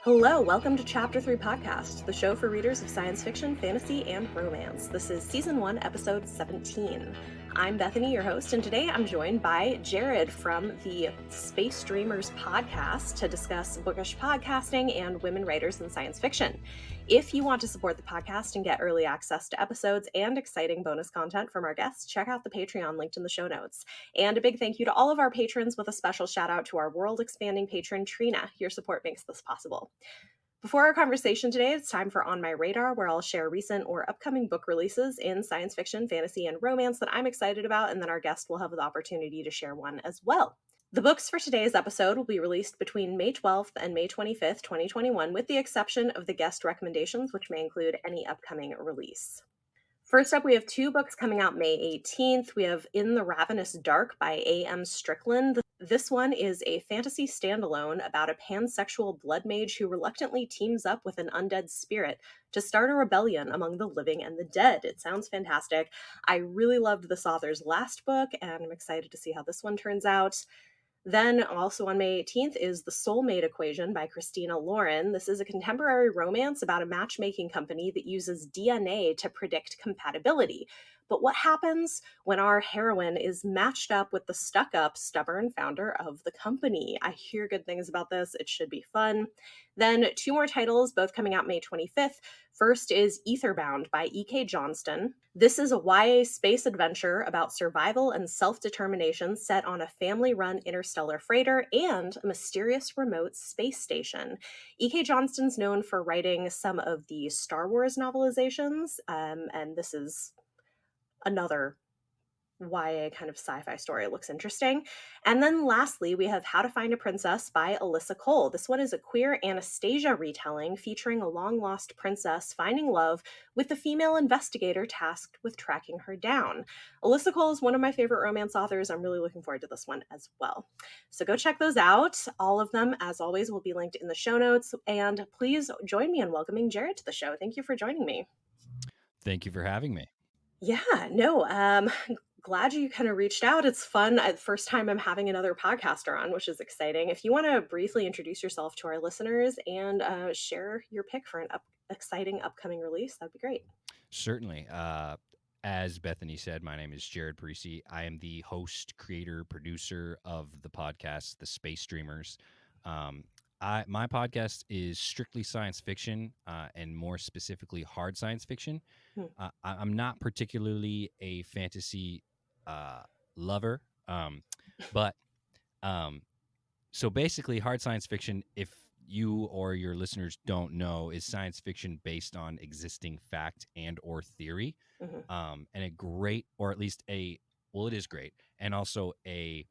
Hello, welcome to Chapter 3 Podcast, the show for readers of science fiction, fantasy, and romance. This is Season 1, Episode 17. I'm Bethany, your host, and today I'm joined by Jared from the Space Dreamers podcast to discuss bookish podcasting and women writers in science fiction. If you want to support the podcast and get early access to episodes and exciting bonus content from our guests, check out the Patreon linked in the show notes. And a big thank you to all of our patrons, with a special shout out to our world-expanding patron, Trina. Your support makes this possible. Before our conversation today, it's time for On My Radar, where I'll share recent or upcoming book releases in science fiction, fantasy, and romance that I'm excited about, and then our guest will have the opportunity to share one as well. The books for today's episode will be released between May 12th and May 25th, 2021, with the exception of the guest recommendations, which may include any upcoming release. First up, we have two books coming out May 18th. We have In the Ravenous Dark by A.M. Strickland. This one is a fantasy standalone about a pansexual blood mage who reluctantly teams up with an undead spirit to start a rebellion among the living and the dead. It sounds fantastic. I really loved this author's last book, and I'm excited to see how this one turns out. Then, also on May 18th, is The Soulmate Equation by Christina Lauren. This is a contemporary romance about a matchmaking company that uses DNA to predict compatibility. But what happens when our heroine is matched up with the stuck-up, stubborn founder of the company? I hear good things about this. It should be fun. Then two more titles, both coming out May 25th. First is Etherbound by E.K. Johnston. This is a YA space adventure about survival and self-determination set on a family-run interstellar freighter and a mysterious remote space station. E.K. Johnston's known for writing some of the Star Wars novelizations, and this is another YA kind of sci-fi story. It looks interesting. And then lastly, we have How to Find a Princess by Alyssa Cole. This one is a queer Anastasia retelling featuring a long-lost princess finding love with the female investigator tasked with tracking her down. Alyssa Cole is one of my favorite romance authors. I'm really looking forward to this one as well. So go check those out. All of them, as always, will be linked in the show notes. And please join me in welcoming Jared to the show. Thank you for joining me. Thank you for having me. Yeah, no, glad you kind of reached out. It's fun. First time I'm having another podcaster on, which is exciting. If you want to briefly introduce yourself to our listeners and share your pick for an exciting upcoming release, that'd be great. Certainly. As Bethany said, my name is Jared Parisi. I am the host, creator, producer of the podcast, The Space Dreamers. My podcast is strictly science fiction, and more specifically hard science fiction. I'm not particularly a fantasy lover, but so basically, hard science fiction, if you or your listeners don't know, is science fiction based on existing fact and or theory. Mm-hmm. And a great, or at least it is great, and also a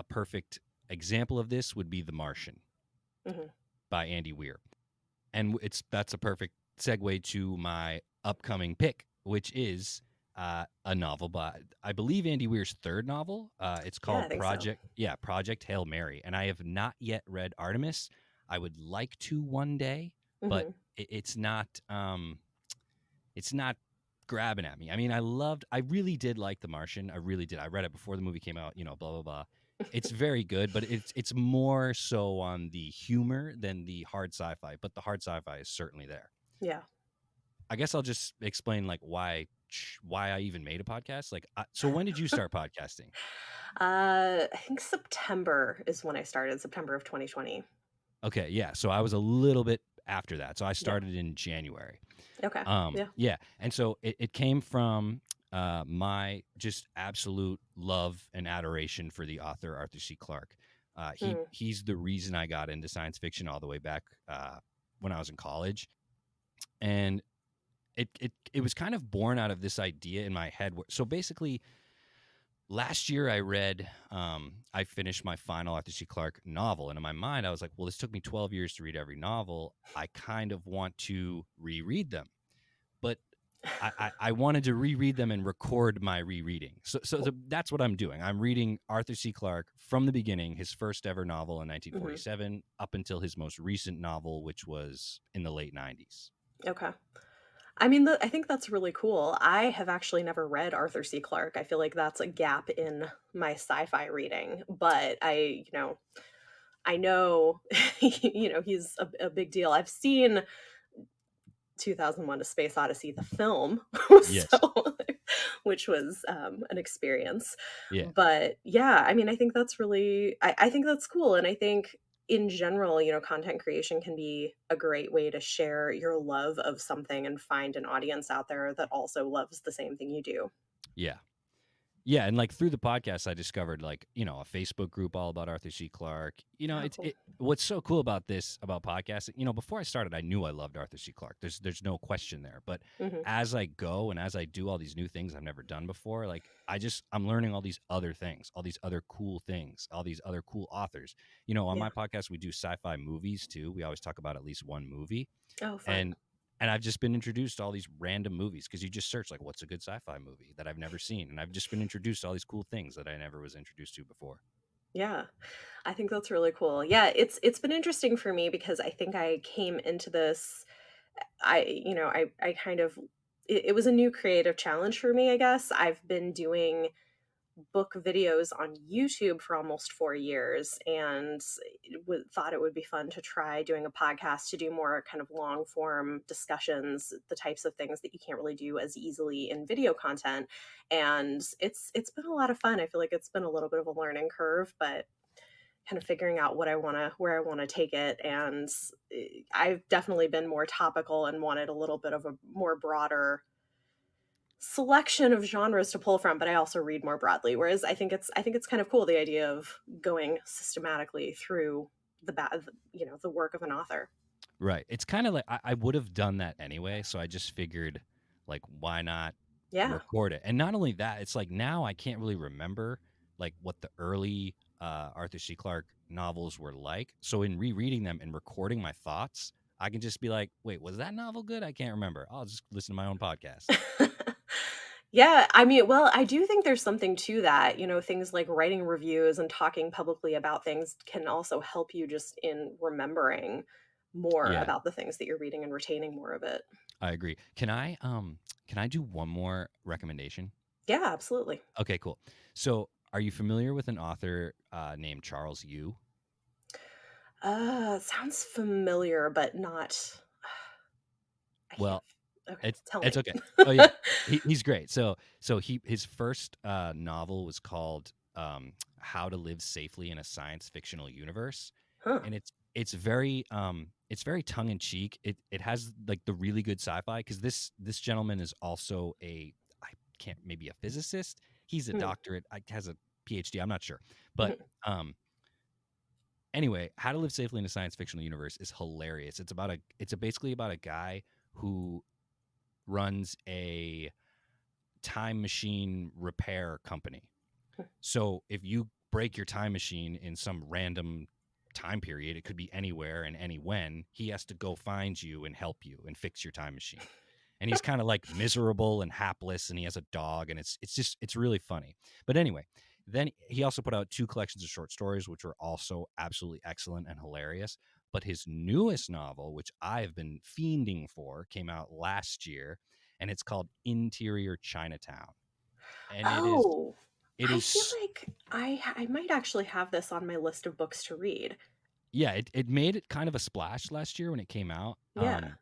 perfect example of this would be The Martian Mm-hmm. by Andy Weir. And that's a perfect segue to my upcoming pick, which is a novel by, I believe, Andy Weir's third novel. It's Yeah, I called think so. Project Hail Mary. And I have not yet read Artemis. I would like to one day, but Mm-hmm. it's not grabbing at me. I mean, I really did like The Martian. I really did. I read it before the movie came out, blah, blah, blah. It's very good, but it's more so on the humor than the hard sci-fi, but the hard sci-fi is certainly there. Yeah. I guess I'll just explain like why I even made a podcast. Like, so when did you start podcasting? I think September is when I started, September of 2020. Okay, yeah. So I was a little bit after that. So I Yeah. started in January. Okay. Yeah. Yeah. And so it came from my just absolute love and adoration for the author Arthur C. Clarke. He's the reason I got into science fiction all the way back when I was in college, and it was kind of born out of this idea in my head. So basically, last year I finished my final Arthur C. Clarke novel, and in my mind I was like, well, this took me 12 years to read every novel. I kind of want to reread them, but I wanted to reread them and record my rereading. So that's what I'm doing. I'm reading Arthur C. Clarke from the beginning, his first ever novel in 1947, up until his most recent novel, which was in the late 90s. Okay. I mean, I think that's really cool. I have actually never read Arthur C. Clarke. I feel like that's a gap in my sci-fi reading, but I know, he's a big deal. I've seen 2001: A Space Odyssey, the film, Yes. so which was an experience. Yeah. But yeah, I mean, I think that's really, I think that's cool. And I think in general, content creation can be a great way to share your love of something and find an audience out there that also loves the same thing you do. Yeah. Yeah, and like through the podcast, I discovered like a Facebook group all about Arthur C. Clarke. Oh, cool. What's so cool about this about podcasting. Before I started, I knew I loved Arthur C. Clarke. There's no question there. But Hmm. as I go and as I do all these new things I've never done before, like I'm learning all these other things, all these other cool things, all these other cool authors. On Yeah. my podcast, we do sci-fi movies too. We always talk about at least one movie, Oh, fun. and I've just been introduced to all these random movies because you just search like what's a good sci-fi movie that I've never seen, and I've just been introduced to all these cool things that I never was introduced to before. Yeah. I think that's really cool. Yeah, it's been interesting for me because I think I came into this, I kind of, it was a new creative challenge for me, I guess. I've been doing book videos on YouTube for almost 4 years, and thought it would be fun to try doing a podcast to do more kind of long form discussions, the types of things that you can't really do as easily in video content. And it's been a lot of fun. I feel like it's been a little bit of a learning curve, but kind of figuring out where I want to take it. And I've definitely been more topical and wanted a little bit of a more broader selection of genres to pull from, but I also read more broadly. Whereas I think it's kind of cool, the idea of going systematically through the work of an author. Right. It's kind of like I would have done that anyway, so I just figured, like, why not Yeah. record it? And not only that, it's like now I can't really remember like what the early Arthur C. Clarke novels were like. So in rereading them and recording my thoughts, I can just be like, wait, was that novel good? I can't remember. I'll just listen to my own podcast. Yeah, I mean, well, I do think there's something to that. Things like writing reviews and talking publicly about things can also help you just in remembering more Yeah, about the things that you're reading and retaining more of it. I agree. Can I do one more recommendation? Yeah, absolutely. Okay, cool. So, are you familiar with an author named Charles Yu? Sounds familiar, but not. I can't. Well, Okay, it's tell it's me. okay. Oh yeah, he's great. His first novel was called How to Live Safely in a Science Fictional Universe, Huh. and it's very tongue in cheek. It has like the really good sci-fi because this gentleman is also I can't maybe a physicist. He's a Mhm, doctorate. Has a PhD. I'm not sure, but mhm. um anyway, How to Live Safely in a Science Fictional Universe is hilarious. It's basically about a guy who runs a time machine repair company. So if you break your time machine in some random time period, it could be anywhere and any when, he has to go find you and help you and fix your time machine. And he's kind of like miserable and hapless, and he has a dog, and it's really funny. But anyway, then he also put out two collections of short stories, which were also absolutely excellent and hilarious. But his newest novel, which I've been fiending for, came out last year, and it's called Interior Chinatown. And Oh, it I feel is like I might actually have this on my list of books to read. yeah, it made it kind of a splash last year when it came out. Yeah.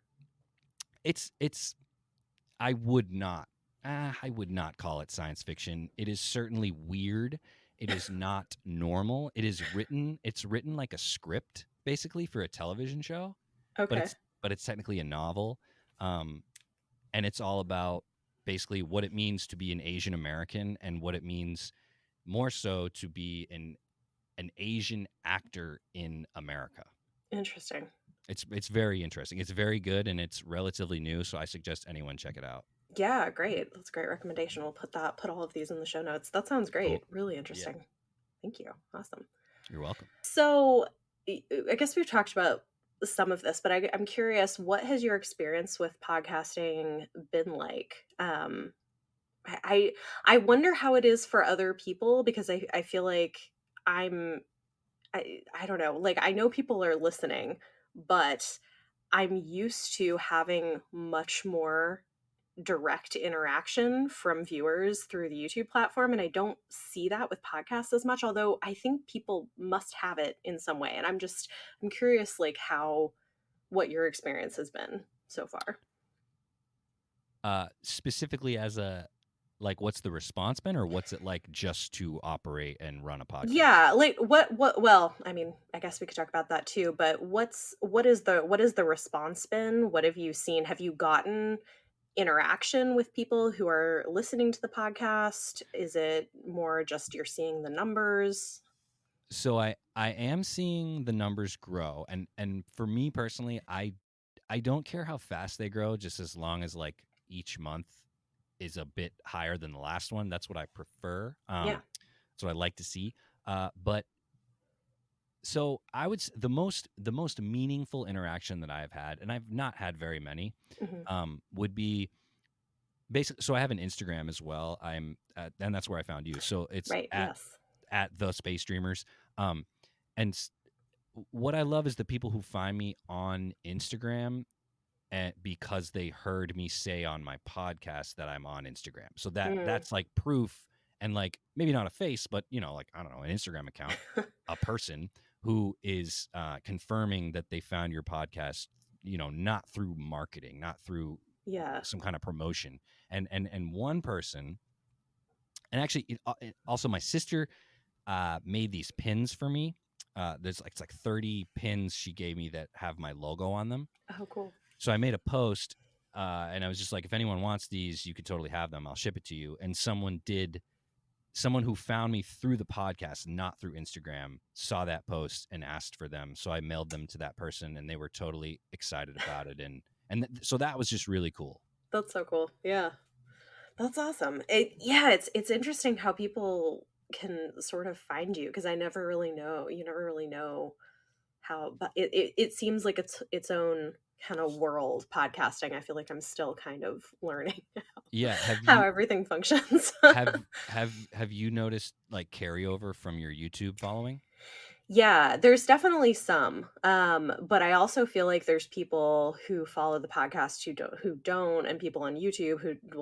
It's I would not call it science fiction. It is certainly weird. It is not normal. It's written like a script basically for a television show, but Okay. it's technically a novel. Um and it's all about basically what it means to be an Asian American and what it means more so to be an Asian actor in America. Interesting. It's very interesting. It's very good and it's relatively new, so I suggest anyone check it out. Yeah, great. That's a great recommendation. We'll put all of these in the show notes. That sounds Cool. great. Really Yeah, interesting. Thank you. Awesome. you're welcome. So, I guess we've talked about some of this, but I'm curious, what has your experience with podcasting been like? I I I wonder how it is for other people because I feel like I'm I don't know, like I know people are listening, but I'm used to having much more direct interaction from viewers through the YouTube platform, and I don't see that with podcasts as much, although I think people must have it in some way. And I'm curious, like, what your experience has been so far. Specifically as a, like, what's the response been, or what's it like just to operate and run a podcast? Yeah, like well, I mean, I guess we could talk about that too, but what is the response been? What have you seen? Have you gotten interaction with people who are listening to the podcast? Is it more just you're seeing the numbers? So I am seeing the numbers grow, and for me personally, I don't care how fast they grow, just as long as like each month is a bit higher than the last one. That's what I prefer. Yeah. That's what I like to see. But so I would the most meaningful interaction that I've had, and I've not had very many, would be basically. So I have an Instagram as well. And that's where I found you. So it's Right. Yes. at the Space Dreamers. And what I love is the people who find me on Instagram, and because they heard me say on my podcast that I'm on Instagram. So that's like proof, and like maybe not a face, but like, I don't know, an Instagram account, a person who is confirming that they found your podcast, not through marketing, not through some kind of promotion. And one person, and actually also my sister made these pins for me. It's like 30 pins she gave me that have my logo on them. Oh, cool. So I made a post, and I was just like, if anyone wants these, you could totally have them. I'll ship it to you. And someone who found me through the podcast, not through Instagram, saw that post and asked for them. So I mailed them to that person, and they were totally excited about it. So that was just really cool. That's so cool. Yeah. That's awesome. It's interesting how people can sort of find you, because you never really know how, but it seems like its own kind of world, podcasting. I feel like I'm still kind of learning how everything functions. have you noticed like carryover from your YouTube following? Yeah, there's definitely some. But I also feel like there's people who follow the podcast who don't, and people on YouTube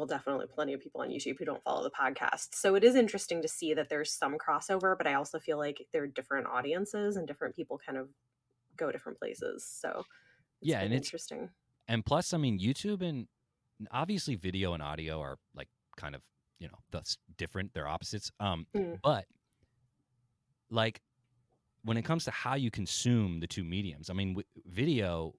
definitely plenty of people on YouTube who don't follow the podcast. So it is interesting to see that there's some crossover, but I also feel like there are different audiences and different people kind of go different places. So it's been interesting. And plus, I mean, YouTube and obviously video and audio are like kind of, that's different. They're opposites. But like, when it comes to how you consume the two mediums, I mean, video,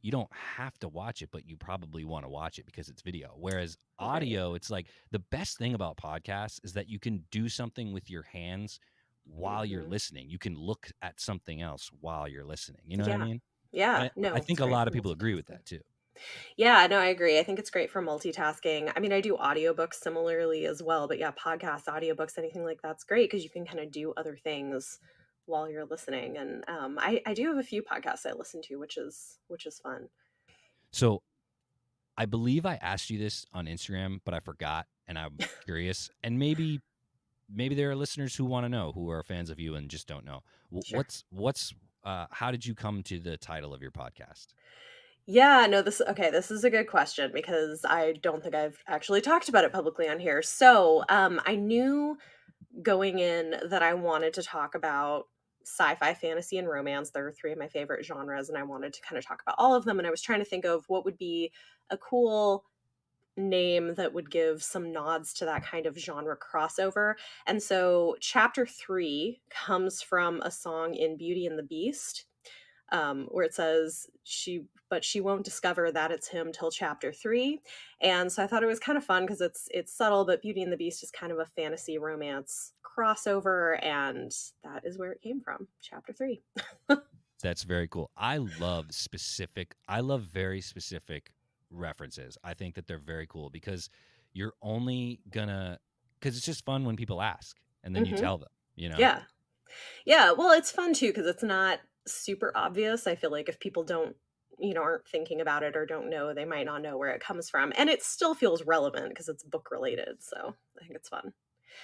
you don't have to watch it, but you probably want to watch it because it's video. Whereas audio, it's like the best thing about podcasts is that you can do something with your hands while you're listening. You can look at something else while you're listening. You know what I mean? Yeah. I think a lot of people agree with that too. Yeah, no, I agree. I think it's great for multitasking. I mean, I do audiobooks similarly as well, but yeah, podcasts, audiobooks, anything like that's great because you can kind of do other things while you're listening. And I do have a few podcasts I listen to, which is fun. So I believe I asked you this on Instagram, but I forgot, and I'm curious. And maybe there are listeners who want to know, who are fans of you and just don't know. Sure. How did you come to the title of your podcast? Yeah, no, this is a good question because I don't think I've actually talked about it publicly on here. So I knew going in that I wanted to talk about sci-fi, fantasy, and romance. There are three of my favorite genres, and I wanted to kind of talk about all of them. And I was trying to think of what would be a cool name that would give some nods to that kind of genre crossover. And so chapter 3 comes from a song in Beauty and the Beast, where it says she won't discover that it's him till chapter 3. And so I thought it was kind of fun because it's subtle, but Beauty and the Beast is kind of a fantasy romance crossover, and that is where it came from, chapter 3. That's very cool. I love very specific references. I think that they're very cool because you're only gonna, because it's just fun when people ask and then you tell them, Yeah, well, it's fun too because it's not super obvious. I feel like if people don't, aren't thinking about it or don't know, they might not know where it comes from, and it still feels relevant because it's book related, so I think it's fun.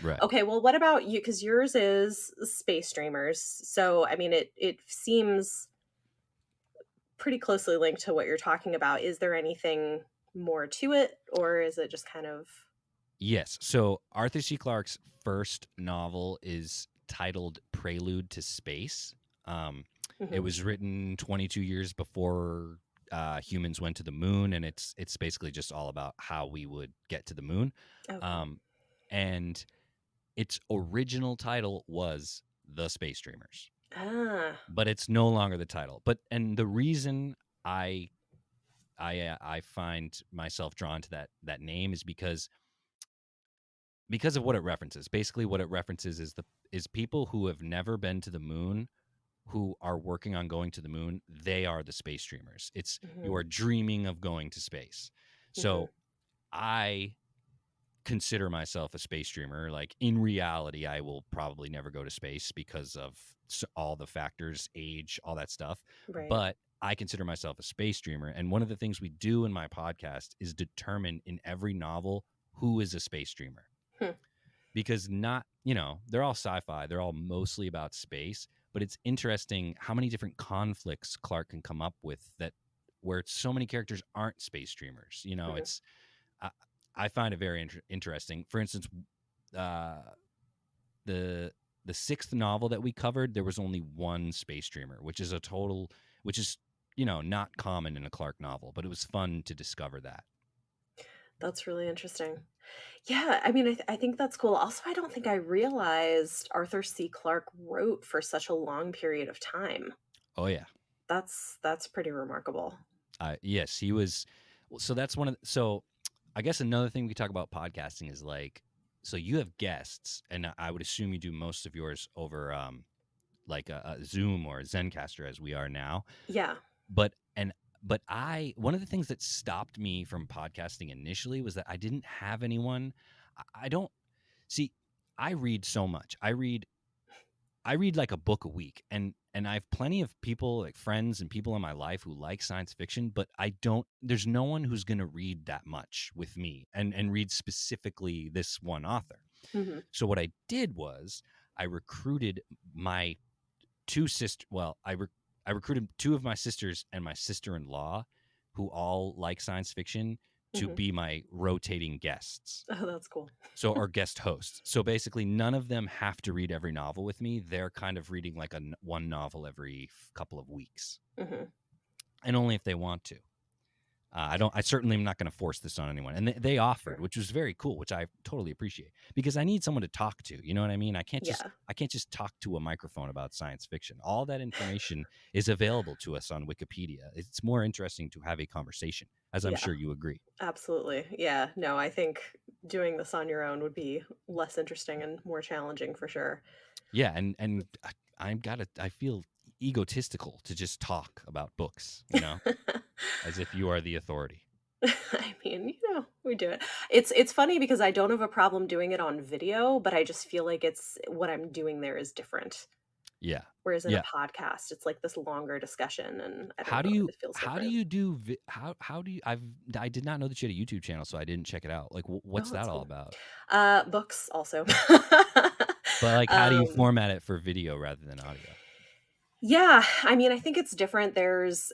Right. Okay, well, what about you? Because yours is Space Dreamers, so I mean, it seems pretty closely linked to what you're talking about. Is there anything more to it, or is it just kind of... Yes. So Arthur C. Clarke's first novel is titled Prelude to Space. It was written 22 years before humans went to the moon, and it's basically just all about how we would get to the moon. Okay. And its original title was The Space Dreamers, Ah. but it's no longer the title. And the reason I find myself drawn to that name is because of what it references. Basically, what it references is people who have never been to the moon, who are working on going to the moon. They are the space dreamers. It's you are dreaming of going to space. So I consider myself a space dreamer. Like, in reality, I will probably never go to space because of all the factors, age, all that stuff. Right. But I consider myself a space dreamer. And one of the things we do in my podcast is determine in every novel who is a space dreamer. Because they're all sci-fi. They're all mostly about space. But it's interesting how many different conflicts Clarke can come up with where so many characters aren't space dreamers. It's I find it very interesting. For instance, the sixth novel that we covered, there was only one space dreamer, which is not common in a Clarke novel, but it was fun to discover that. That's really interesting. Yeah, I mean, I think that's cool. Also, I don't think I realized Arthur C. Clarke wrote for such a long period of time. Oh yeah, that's pretty remarkable. yes, he was. So that's so I guess another thing we could talk about podcasting is so you have guests, and I would assume you do most of yours over like a Zoom or a Zencaster as we are now. Yeah. But one of the things that stopped me from podcasting initially was that I didn't have anyone. I don't see. I read so much. I read like a book a week, and I have plenty of people, like friends and people in my life, who like science fiction, but there's no one who's going to read that much with me and read specifically this one author. So what I did was I recruited my two sisters. Well, I recruited two of my sisters and my sister-in-law, who all like science fiction, to be my rotating guests. Oh, that's cool. So, our guest hosts. So basically, none of them have to read every novel with me. They're kind of reading like one novel every couple of weeks, and only if they want to. I certainly am not going to force this on anyone. And they offered, which was very cool, which I totally appreciate, because I need someone to talk to. You know what I mean? I can't just talk to a microphone about science fiction. All that information is available to us on Wikipedia. It's more interesting to have a conversation, as I'm sure you agree. Absolutely. Yeah. No, I think doing this on your own would be less interesting and more challenging for sure. Yeah, and I feel egotistical to just talk about books, as if you are the authority. I mean, we do it. It's funny because I don't have a problem doing it on video, but I just feel like it's what I'm doing there is different. Yeah. Whereas in a podcast, it's like this longer discussion, and I don't How know, do you it feels how different. do you do how do you I did not know that you had a YouTube channel, so I didn't check it out. Like, what's Oh, that's that all cool. about? Books also. But like, how do you format it for video rather than audio? Yeah, I mean, I think it's different. There's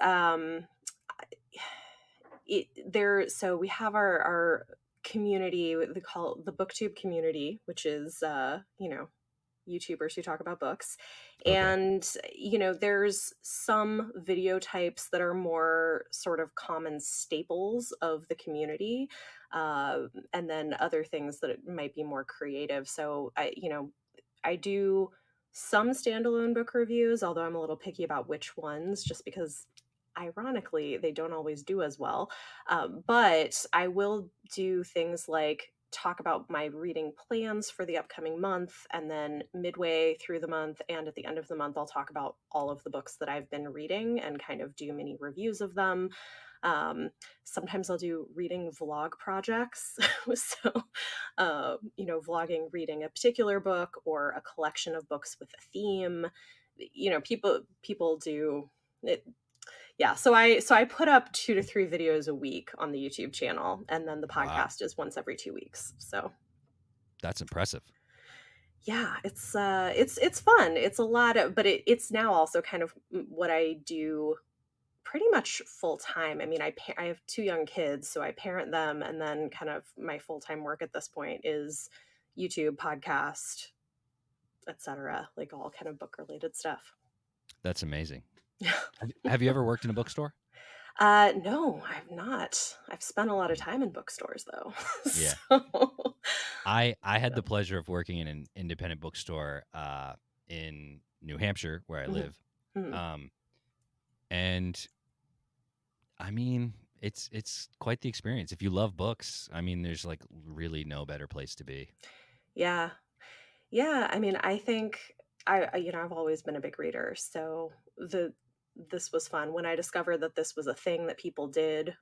so we have our community, they call it the booktube community, which is YouTubers who talk about books. Okay. And there's some video types that are more sort of common staples of the community, and then other things that might be more creative. So I do some standalone book reviews, although I'm a little picky about which ones, just because ironically they don't always do as well. But I will do things like talk about my reading plans for the upcoming month, and then midway through the month and at the end of the month, I'll talk about all of the books that I've been reading and kind of do mini reviews of them. Sometimes I'll do reading vlog projects. So, vlogging, reading a particular book or a collection of books with a theme. People do it. Yeah, so I put up 2 to 3 videos a week on the YouTube channel, and then the Wow. podcast is once every 2 weeks. So That's impressive. yeah, it's fun. It's a lot of, but it's now also kind of what I do pretty much full time. I mean, I have 2 young kids, so I parent them, and then kind of my full-time work at this point is YouTube, podcast, etc., like all kind of book related stuff. That's amazing. Have you ever worked in a bookstore? No, I've not. I've spent a lot of time in bookstores though. Yeah. So, I had the pleasure of working in an independent bookstore in New Hampshire where I mhm, live. mhm. Um, and I mean, it's quite the experience. If you love books, I mean, there's like really no better place to be. Yeah. Yeah, I mean, I think I've always been a big reader, so this was fun. When I discovered that this was a thing that people did,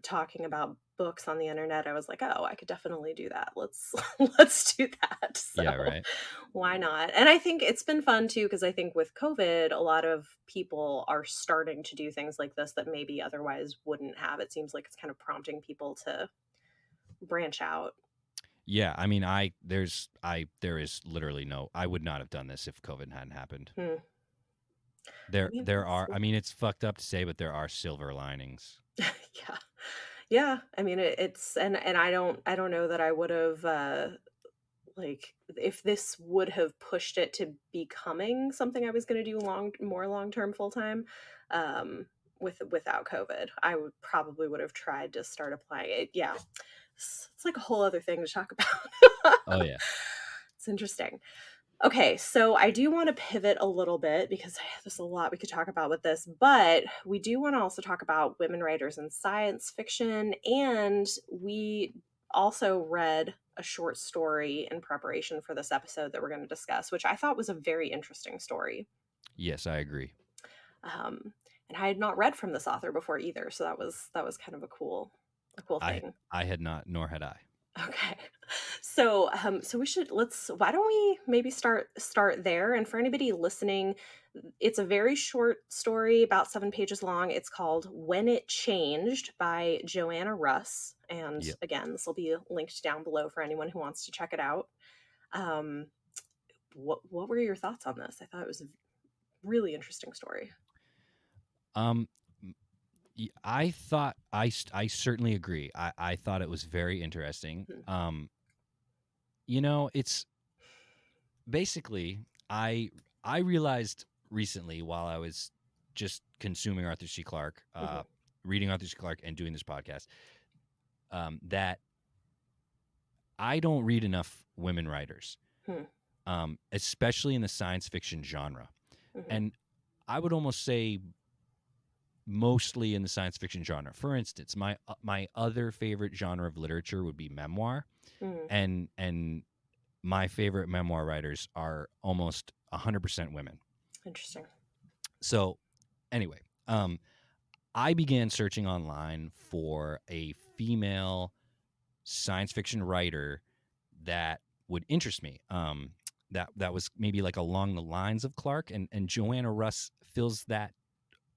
talking about books on the internet, I was like, "Oh, I could definitely do that. Let's let's do that." Yeah, So, right. why not? And I think it's been fun too because I think with COVID, a lot of people are starting to do things like this that maybe otherwise wouldn't have. It seems like it's kind of prompting people to branch out. Yeah, I mean, there is literally no. I would not have done this if COVID hadn't happened. Hmm. I mean, There we'll are. see. I mean, it's fucked up to say, but there are silver linings. Yeah. Yeah, I mean it's and I don't know that I would have like if this would have pushed it to becoming something I was going to do more long-term full-time without COVID. I would have tried to start applying it. Yeah. It's like a whole other thing to talk about. Oh yeah. It's interesting. Okay, so I do want to pivot a little bit because there's a lot we could talk about with this, but we do want to also talk about women writers in science fiction. And we also read a short story in preparation for this episode that we're going to discuss, which I thought was a very interesting story. Yes, I agree. Um, and I had not read from this author before either, so that was kind of a cool I thing. I had not, nor had I. Okay. So we should why don't we maybe start there? And for anybody listening, it's a very short story, about 7 pages long. It's called When It Changed by Joanna Russ. And Yep. again, this will be linked down below for anyone who wants to check it out. Um, what were your thoughts on this? I thought it was a really interesting story. Um, I thought I certainly agree. I thought it was very interesting. Hmm. It's basically I realized recently while I was just consuming Arthur C. Clarke, Hmm. reading Arthur C. Clarke, and doing this podcast, that I don't read enough women writers, Hmm. especially in the science fiction genre, Hmm. and I would almost say mostly in the science fiction genre. For instance, my other favorite genre of literature would be memoir, Hmm. and my favorite memoir writers are almost 100% women. Interesting. So anyway, I began searching online for a female science fiction writer that would interest me. That was maybe like along the lines of Clarke, and Joanna Russ fills that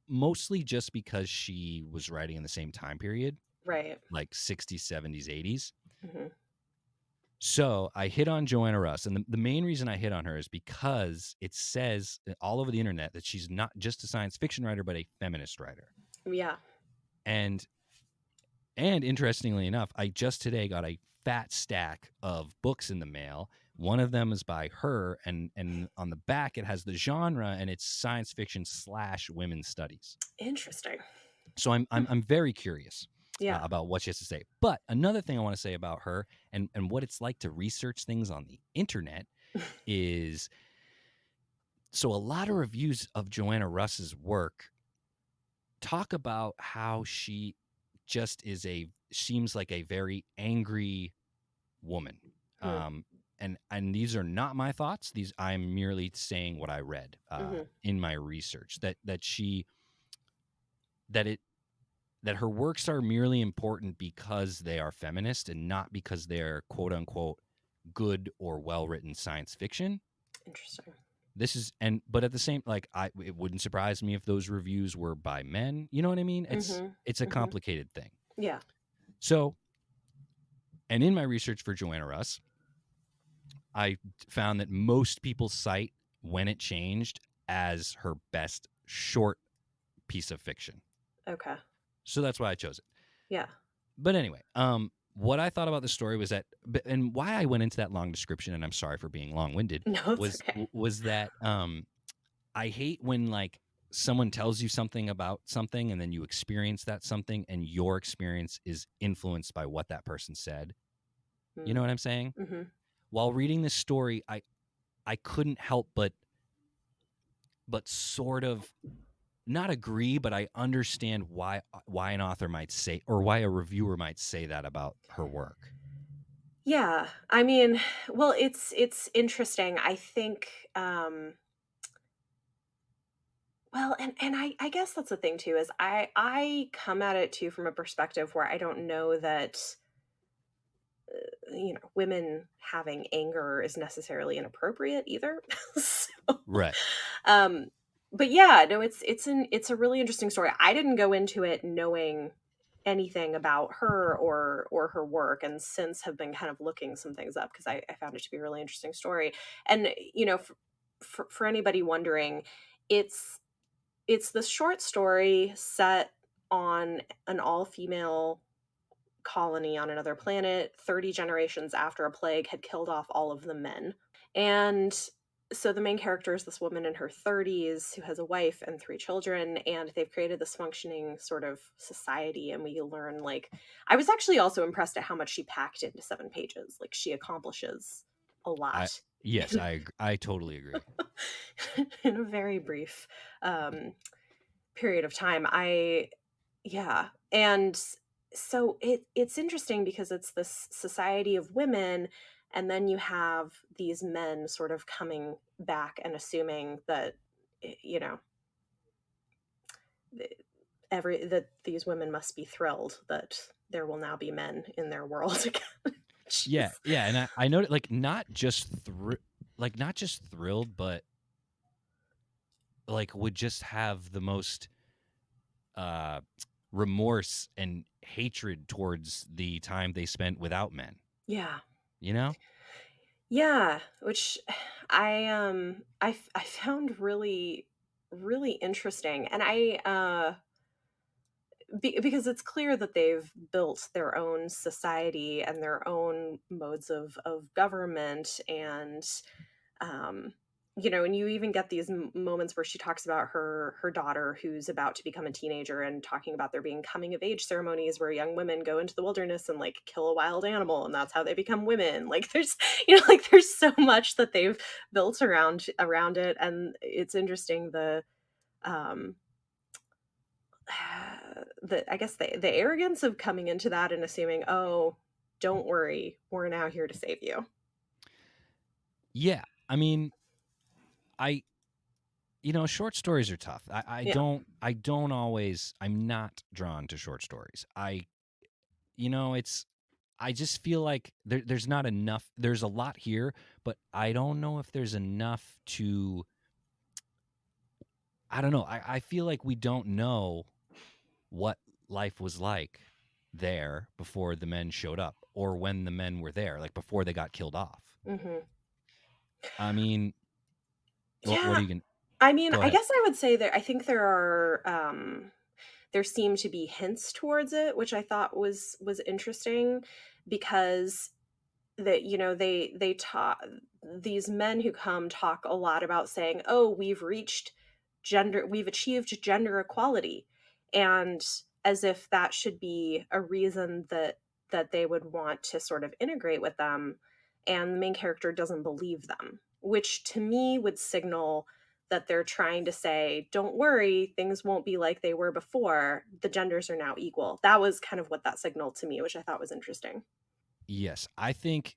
mostly just because she was writing in the same time period, Right. like 60s, 70s, 80s. Hmm. So I hit on Joanna Russ, and the main reason I hit on her is because it says all over the internet that she's not just a science fiction writer, but a feminist writer. Yeah. And interestingly enough, I just today got a fat stack of books in the mail. One of them is by her, and on the back it has the genre, and it's science fiction / women's studies. Interesting. So I'm very curious Yeah. about what she has to say. But another thing I want to say about her and what it's like to research things on the internet is, so a lot of reviews of Joanna Russ's work talk about how she just seems like a very angry woman. Hmm. And these are not my thoughts. I'm merely saying what I read Hmm. in my research, that she that it that her works are merely important because they are feminist and not because they're quote unquote good or well written science fiction. Interesting. But at the same, like, it wouldn't surprise me if those reviews were by men. You know what I mean? Hmm. It's a Hmm. complicated thing. Yeah. So, and in my research for Joanna Russ, I found that most people cite When It Changed as her best short piece of fiction. Okay. So that's why I chose it. Yeah. But anyway, what I thought about the story was that, and why I went into that long description, and I'm sorry for being long-winded, No, it's was okay. was that I hate when like someone tells you something about something and then you experience that something and your experience is influenced by what that person said. You know what I'm saying? Mm-hmm. While reading this story, I couldn't help but sort of not agree, but I understand why an author might say, or why a reviewer might say that about her work. Yeah. I mean, well, it's interesting. I think well, and I guess that's the thing too, is I come at it too from a perspective where I don't know that women having anger is necessarily inappropriate either. So, Right. um, but yeah, no, it's a really interesting story. I didn't go into it knowing anything about her or her work, and since have been kind of looking some things up because I found it to be a really interesting story. And for anybody wondering, it's it's the short story set on an all-female colony on another planet 30 generations after a plague had killed off all of the men. And so the main character is this woman in her 30s who has a wife and 3 children, and they've created this functioning sort of society. And we learn, like, I was actually also impressed at how much she packed into 7 pages. Like, she accomplishes a lot. Yes, I totally agree. In a very brief period of time. Yeah. And so it's interesting because it's this society of women, and then you have these men sort of coming back and assuming that you know that these women must be thrilled that there will now be men in their world again. Yeah, Jeez. yeah, and I know, like, not just thrilled, but like would just have the most uh remorse and hatred towards the time they spent without men. Yeah. You know? Yeah, which I found really really interesting. And because it's clear that they've built their own society and their own modes of government. And um and you even get these moments where she talks about her daughter who's about to become a teenager, and talking about there being coming of age ceremonies where young women go into the wilderness and like kill a wild animal, and that's how they become women. Like, there's like there's so much that they've built around it. And it's interesting, um I guess the arrogance of coming into that and assuming, oh, don't worry, we're now here to save you. Yeah. I mean, I short stories are tough. Yeah. I don't always I'm not drawn to short stories. It's I just feel like there's not enough. There's a lot here, but I don't know if there's enough to. I don't know. I feel like we don't know what life was like there before the men showed up, or when the men were there, like before they got killed off. Hmm. I mean, what Yeah. are you going to I mean, go I ahead? guess I would say that I think there seem to be hints towards it, which I thought was interesting, because that they talk, these men who come talk a lot about saying, oh, we've achieved gender equality, and as if that should be a reason that they would want to sort of integrate with them. And the main character doesn't believe them, which to me would signal that they're trying to say, don't worry, things won't be like they were before, the genders are now equal. That was kind of what that signaled to me, which I thought was interesting. Yes, I think,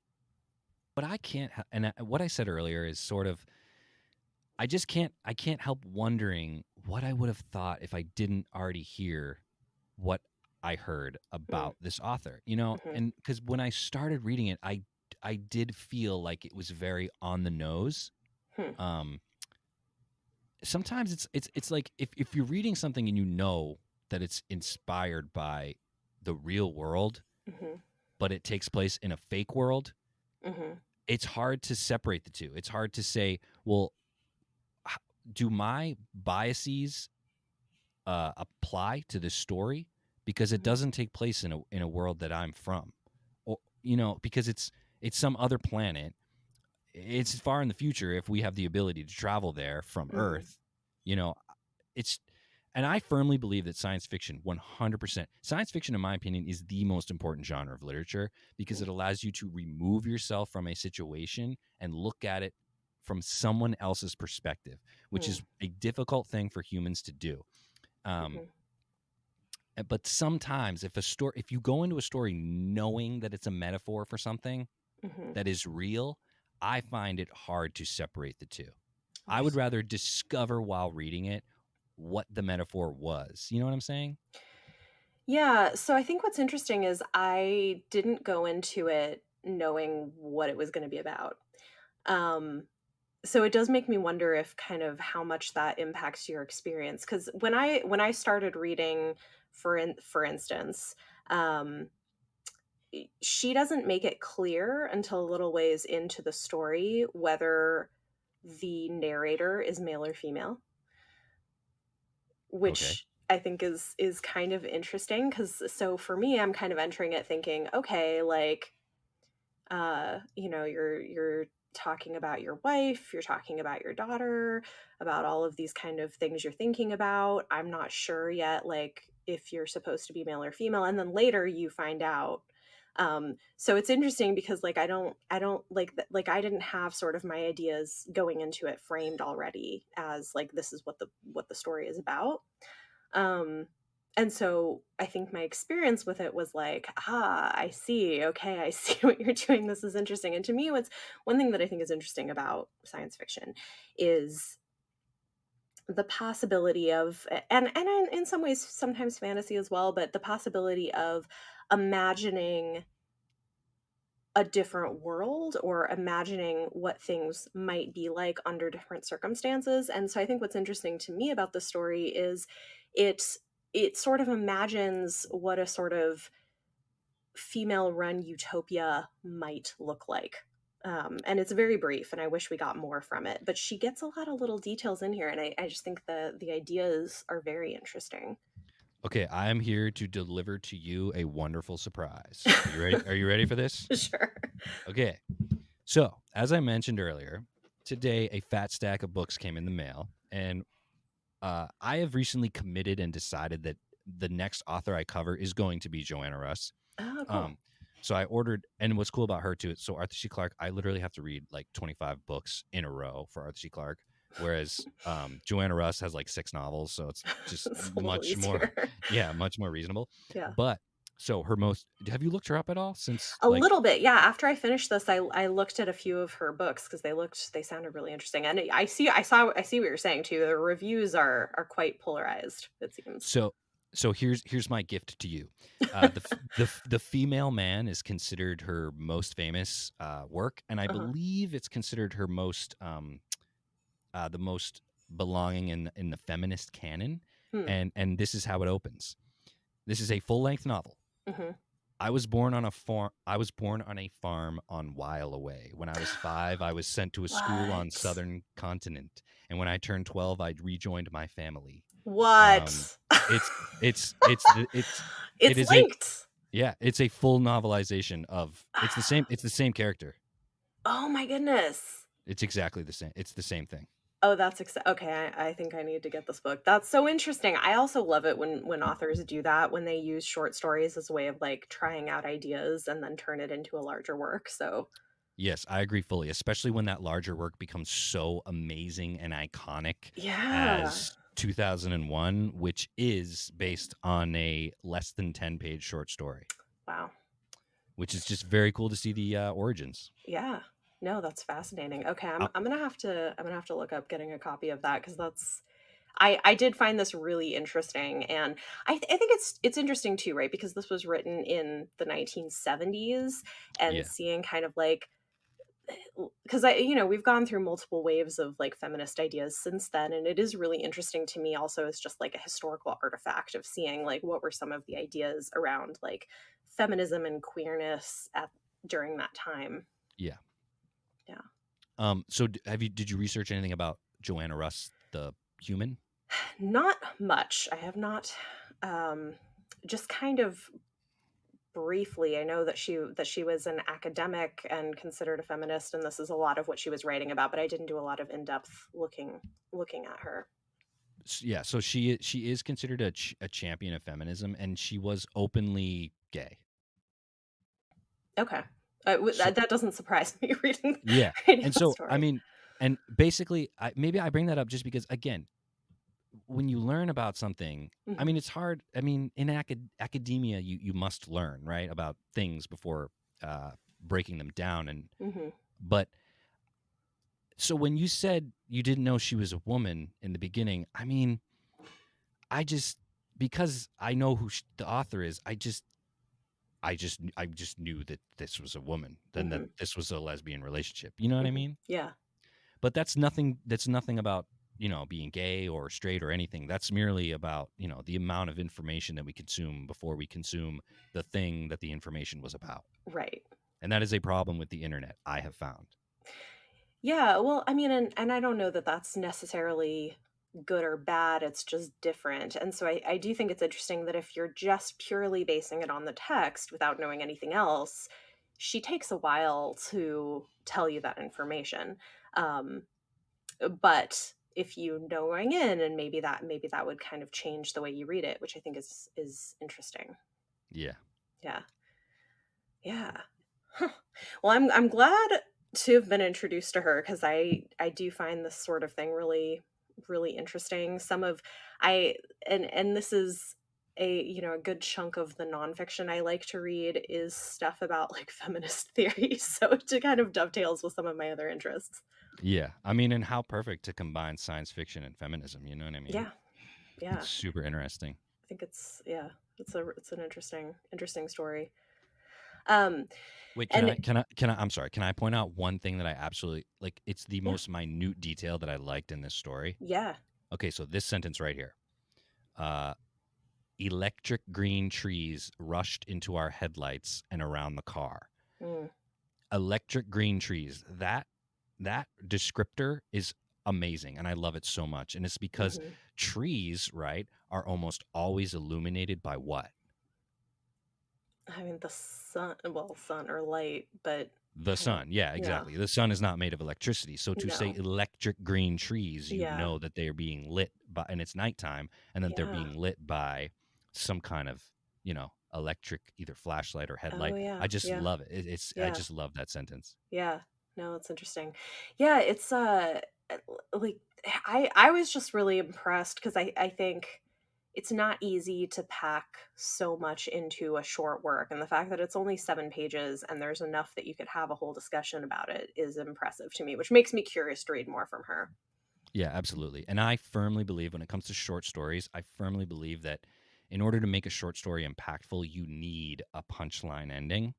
but I can't. And what I said earlier is sort of, I can't help wondering what I would have thought if I didn't already hear what I heard Mm, about this author. mhm, And because when I started reading it, I did feel like it was very on the nose. hmm, Um, Sometimes it's like if you're reading something and you know that it's inspired by the real world, mhm, but it takes place in a fake world, mhm, it's hard to separate the two. It's hard to say, well, do my biases apply to this story because it doesn't take place in a world that I'm from, or because it's some other planet. It's far in the future if we have the ability to travel there from Earth. It's and I firmly believe that science fiction, 100%, science fiction, in my opinion, is the most important genre of literature because it allows you to remove yourself from a situation and look at it from someone else's perspective, which is a difficult thing for humans to do. But sometimes if you go into a story knowing that it's a metaphor for something that is real, I find it hard to separate the two. I would rather discover while reading it what the metaphor was. You know what I'm saying? Yeah. So I think what's interesting is I didn't go into it knowing what it was going to be about. So it does make me wonder if kind of how much that impacts your experience. Because when I started reading, for instance, um, she doesn't make it clear until a little ways into the story whether the narrator is male or female, Okay. which I think is kind of interesting because so for me, I'm kind of entering it thinking, okay, like you're talking about your wife, you're talking about your daughter, about all of these kind of things you're thinking about. I'm not sure yet, like if you're supposed to be male or female, and then later you find out. So it's interesting because like I don't like like I didn't have sort of my ideas going into it framed already as like this is what the story is about. Um, and so I think my experience with it was like, I see. Okay, I see what you're doing. This is interesting. And to me, what's one thing that I think is interesting about science fiction is the possibility of, and in some ways, sometimes fantasy as well, but the possibility of imagining a different world or imagining what things might be like under different circumstances. And so I think what's interesting to me about the story is it it sort of imagines what a sort of female run utopia might look like. And it's very brief and I wish we got more from it, but she gets a lot of little details in here and I just think the ideas are very interesting. Okay, I am here to deliver to you a wonderful surprise. Are you ready? Are you ready for this? Sure. Okay. So, as I mentioned earlier, today a fat stack of books came in the mail, and I have recently committed and decided that the next author I cover is going to be Joanna Russ. Oh, cool. Um, so I ordered, and what's cool about her too, so Arthur C. Clarke, I literally have to read like 25 books in a row for Arthur C. Clarke, whereas Joanna Russ has like 6 novels, so it's just It's a little much more, easier. yeah, much more reasonable. Yeah. But so have you looked her up at all since A like, little bit, yeah. After I finished this, I looked at a few of her books because they sounded really interesting. And I see what you're saying too. The reviews are quite polarized, it seems. so here's my gift to you. The Female Man is considered her most famous work, and I Uh-huh. believe it's considered her most the most belonging in the feminist canon. Hmm. And this is how it opens. This is a full length novel. Mm-hmm. I was born on a farm. I was born on a farm on While Away. When I was 5, I was sent to a school on What? southern continent, and when I turned 12, I rejoined my family. Um, What? it's it's it It's is a linked. yeah, it's a full novelization of it's the same character. Oh my goodness. It's exactly the same. It's the same thing. Oh, okay. I think I need to get this book. That's so interesting. I also love it when authors do that, when they use short stories as a way of like trying out ideas and then turn it into a larger work. So Yes, I agree fully, especially when that larger work becomes so amazing and iconic yeah. as 2001, which is based on a less than 10-page short story, Wow. which is just very cool to see the origins. Yeah. No, that's fascinating. Okay, Uh, I'm gonna have to look up getting a copy of that because I did find this really interesting, and I think it's interesting too, right? Because this was written in the 1970s, and yeah, seeing kind of like because I we've gone through multiple waves of like feminist ideas since then, and it is really interesting to me also as just like a historical artifact of seeing like what were some of the ideas around like feminism and queerness at during that time. yeah. Yeah. So did you research anything about Joanna Russ, the human? Not much. I have not. Um, just kind of briefly. I know that she was an academic and considered a feminist, and this is a lot of what she was writing about. But I didn't do a lot of in-depth looking at her. Yeah, so she is considered a champion of feminism, and she was openly gay. Okay, So that doesn't surprise me yeah, reading and the so I story. mean, and basically, maybe I bring that up just because, again, when you learn about something, I Hmm. mean, it's hard. I mean, in academia, you must learn, right, about things before uh, breaking them down, and Hmm. but so when you said you didn't know she was a woman in the beginning, I mean, I just because I know who the author is, I just knew that this was a woman, then that Hmm. this was a lesbian relationship. You know what I Hmm. mean? Yeah. But that's nothing about, being gay or straight or anything. That's merely about, the amount of information that we consume before we consume the thing that the information was about. Right. And that is a problem with the internet, I have found. Yeah, well, I mean, and I don't know that that's necessarily good or bad, it's just different. And so I do think it's interesting that if you're just purely basing it on the text without knowing anything else, she takes a while to tell you that information. Um, but if you know going in, and maybe that would kind of change the way you read it, which I think is interesting. Yeah. Yeah. Yeah. Huh. Well, I'm glad to have been introduced to her because I do find this sort of thing really interesting. Some of I and this is a good chunk of the nonfiction I like to read is stuff about like feminist theory. So it kind of dovetails with some of my other interests. Yeah. I mean, and how perfect to combine science fiction and feminism, you know what I mean? Yeah, yeah. It's super interesting. I think it's an interesting story. Um Wait, and I'm sorry, can I point out one thing that I absolutely like? It's the yeah, most minute detail that I liked in this story. yeah. Okay, so this sentence right here. Uh, Electric green trees rushed into our headlights and around the car. Mm, Electric green trees. That descriptor is amazing, and I love it so much. And it's because hmm. trees, right, are almost always illuminated by what? I mean, the sun, well, sun or light, but The I don't, sun. Yeah, yeah, exactly. The sun is not made of electricity. So to say no, electric green trees, you yeah, know that they are being lit by, and it's nighttime, and that they're yeah, being lit by some kind of, electric, either flashlight or oh, headlight. yeah, I just yeah, love it. I yeah, just love that sentence. yeah. No, it's interesting. Yeah, it's uh, like I was just really impressed because I think it's not easy to pack so much into a short work, and the fact that it's only 7 pages and there's enough that you could have a whole discussion about it is impressive to me, which makes me curious to read more from her. Yeah, absolutely. And I firmly believe when it comes to short stories, I firmly believe that in order to make a short story impactful, you need a punchline ending.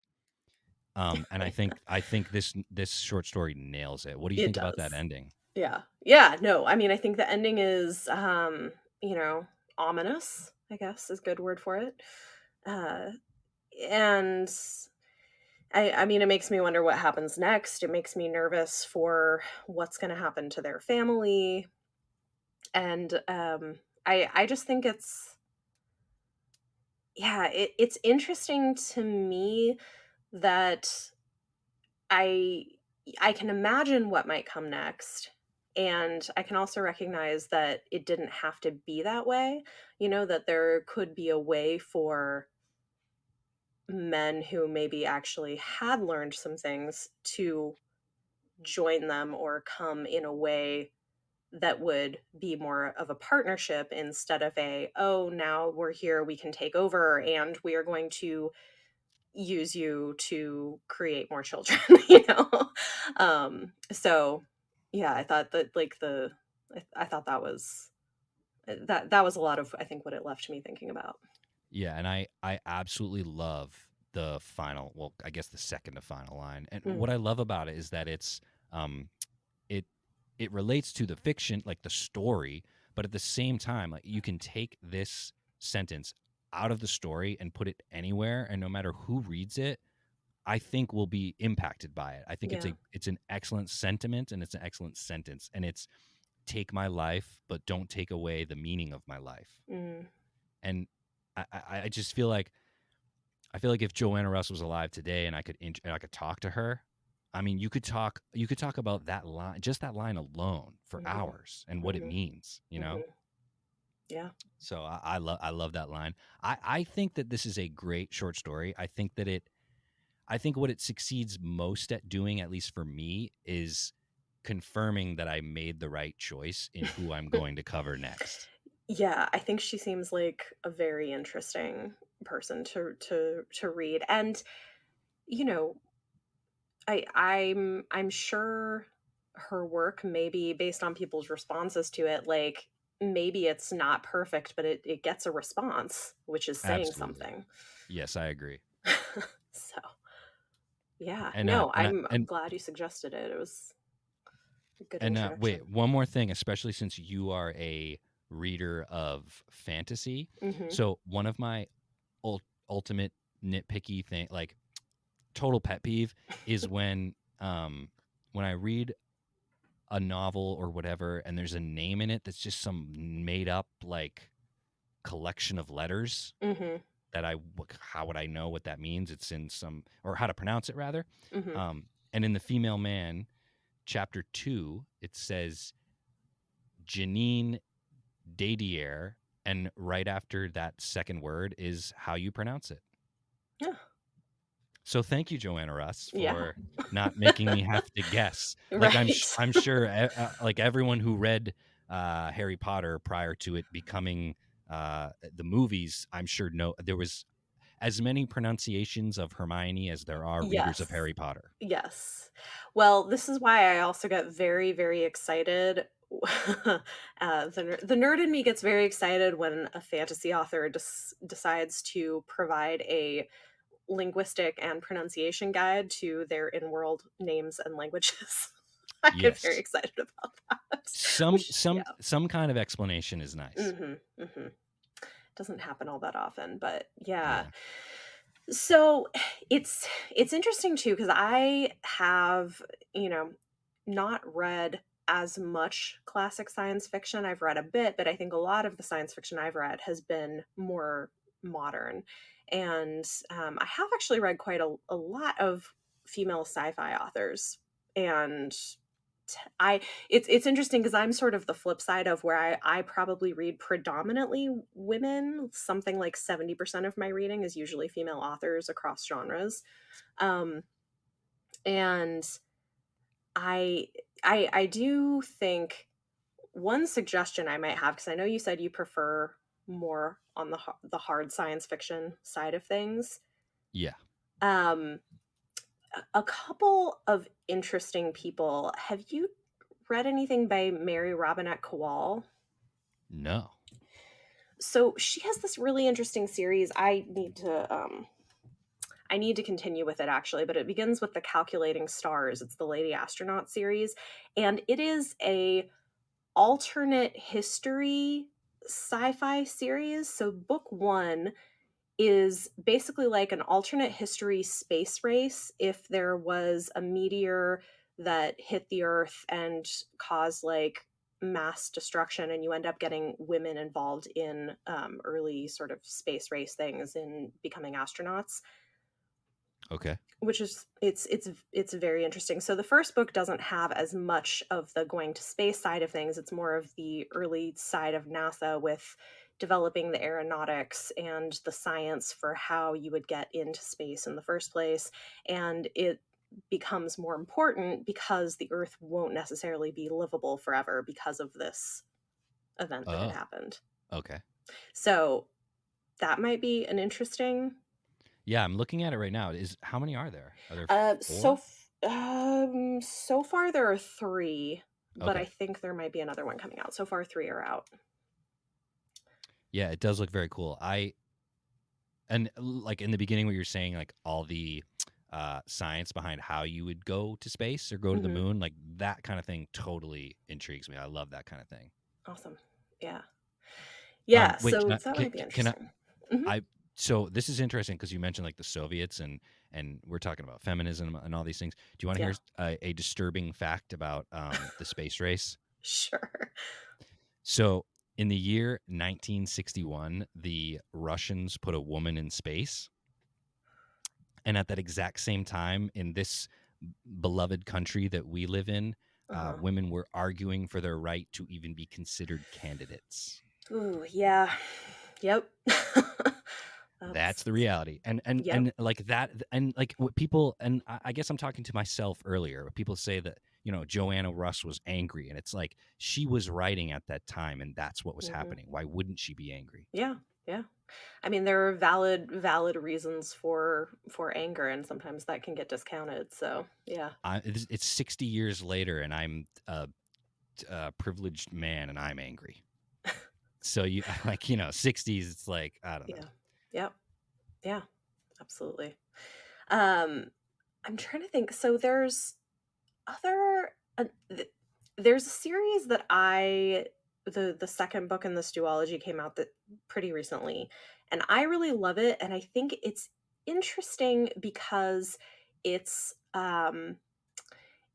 And I think this short story nails it. What do you It think about that does. ending? Yeah. Yeah, no, I mean, I think the ending is, you know, ominous, I guess is a good word for it. Uh, and I mean, it makes me wonder what happens next. It makes me nervous for what's going to happen to their family. And I just think it's interesting to me that I I can imagine what might come next. And I can also recognize that it didn't have to be that way. You know, that there could be a way for men who maybe actually had learned some things to join them or come in a way that would be more of a partnership instead of oh, now we're here, we can take over, and we are going to use you to create more children. So yeah, I thought that like I thought that was that was a lot of I think what it left me thinking about. Yeah, and I absolutely love the final, well, I guess the second to final line. And Mm, what I love about it is that um it it relates to the fiction, like the story, but at the same time, like you can take this sentence out of the story and put it anywhere, and no matter who reads it, I think will be impacted by it. I think yeah. it's an excellent sentiment, and it's an excellent sentence, and take my life, but don't take away the meaning of my life. And I just feel like if Joanna Russ was alive today and I could talk to her, I mean, you could talk about that line, just that line alone, for hours, and what it means, you know? Yeah. So I love that line. I think that this is a great short story. I think what it succeeds most at doing, at least for me, is confirming that I made the right choice in who I'm going to cover next. Yeah, I think she seems like a very interesting person to read. And you know, I'm sure her work, maybe based on people's responses to it, like maybe it's not perfect, but it gets a response, which is saying Absolutely. something. Yes, I agree. So yeah, And no, and I'm and glad you suggested it. It was a good and introduction. wait, one more thing, especially since you are a reader of fantasy. So one of my ultimate nitpicky thing, like total pet peeve, is when I read a novel or whatever and there's a name in it that's just some made up like collection of letters that how would I know what that means? It's in some, or how to pronounce it rather. And in The Female Man, chapter 2, it says Janine Dadier, and right after that second word is how you pronounce it. Yeah. So thank you, Joanna Russ, Yeah. for not making me have to guess. Like Right. I'm sure like everyone who read Harry Potter prior to it becoming the movies, I'm sure there was as many pronunciations of Hermione as there are readers of Yes. Harry Potter. Yes. Well, this is why I also get very, very excited. The nerd in me gets very excited when a fantasy author decides to provide a linguistic and pronunciation guide to their in-world names and languages. I get very Yes. excited about that. Some Which, some yeah. some kind of explanation is nice. Doesn't happen all that often, but yeah. Yeah. So it's interesting too because I have, not read as much classic science fiction. I've read a bit, but I think a lot of the science fiction I've read has been more modern. And I have actually read quite a lot of female sci-fi authors. And I it's interesting because I'm sort of the flip side of where I probably read predominantly women. Something like 70% of my reading is usually female authors across genres. Um, and I I do think one suggestion I might have, because I know you said you prefer more on the hard science fiction side of things. Yeah. Um, a couple of interesting people. Have you read anything by Mary Robinette Kowal? No. So she has this really interesting series. I need to continue with it actually, but it begins with the Calculating Stars. It's the Lady Astronaut series, and it is a alternate history sci-fi series. So book 1 is basically like an alternate history space race if there was a meteor that hit the earth and caused like mass destruction, and you end up getting women involved in early sort of space race things in becoming astronauts, Okay. which is it's very interesting. So the first book doesn't have as much of the going to space side of things. It's more of the early side of NASA with developing the aeronautics and the science for how you would get into space in the first place. And it becomes more important because the earth won't necessarily be livable forever because of this event that had Oh. happened. Okay. So that might be an interesting. Yeah, I'm looking at it right now. How many are there? Are there Uh, 4? so so far there are 3, but I Okay. think there might be another one coming out. So far 3 are out. Yeah, it does look very cool. And like in the beginning what you're saying, like all the science behind how you would go to space or go to the Hmm. moon, like that kind of thing totally intrigues me. I love that kind of thing. Awesome. Yeah. Yeah. Wait, So that might be can I, interesting. Hmm. I so this is interesting because you mentioned like the Soviets and we're talking about feminism and all these things. Do you want to Yeah. hear a disturbing fact about the space race? Sure. So in the year 1961, the Russians put a woman in space. And at that exact same time, in this beloved country that we live in, women were arguing for their right to even be considered candidates. Ooh, yeah. Yep. That's That's the reality. yep. And like that, and like what people, and I guess I'm talking to myself earlier, but people say that, Joanna Russ was angry, and it's like she was writing at that time, and that's what was Hmm. happening. Why wouldn't she be angry? Yeah, yeah. I mean, there are valid reasons for anger, and sometimes that can get discounted. So, yeah. It's 60 years later, and I'm a privileged man, and I'm angry. So you like, 60s, it's like, I don't know. Yeah. Yep. Yeah. Absolutely. Um, I'm trying to think. So other there's a series that the second book in this duology came out that pretty recently, and I really love it, and I think it's interesting because it's um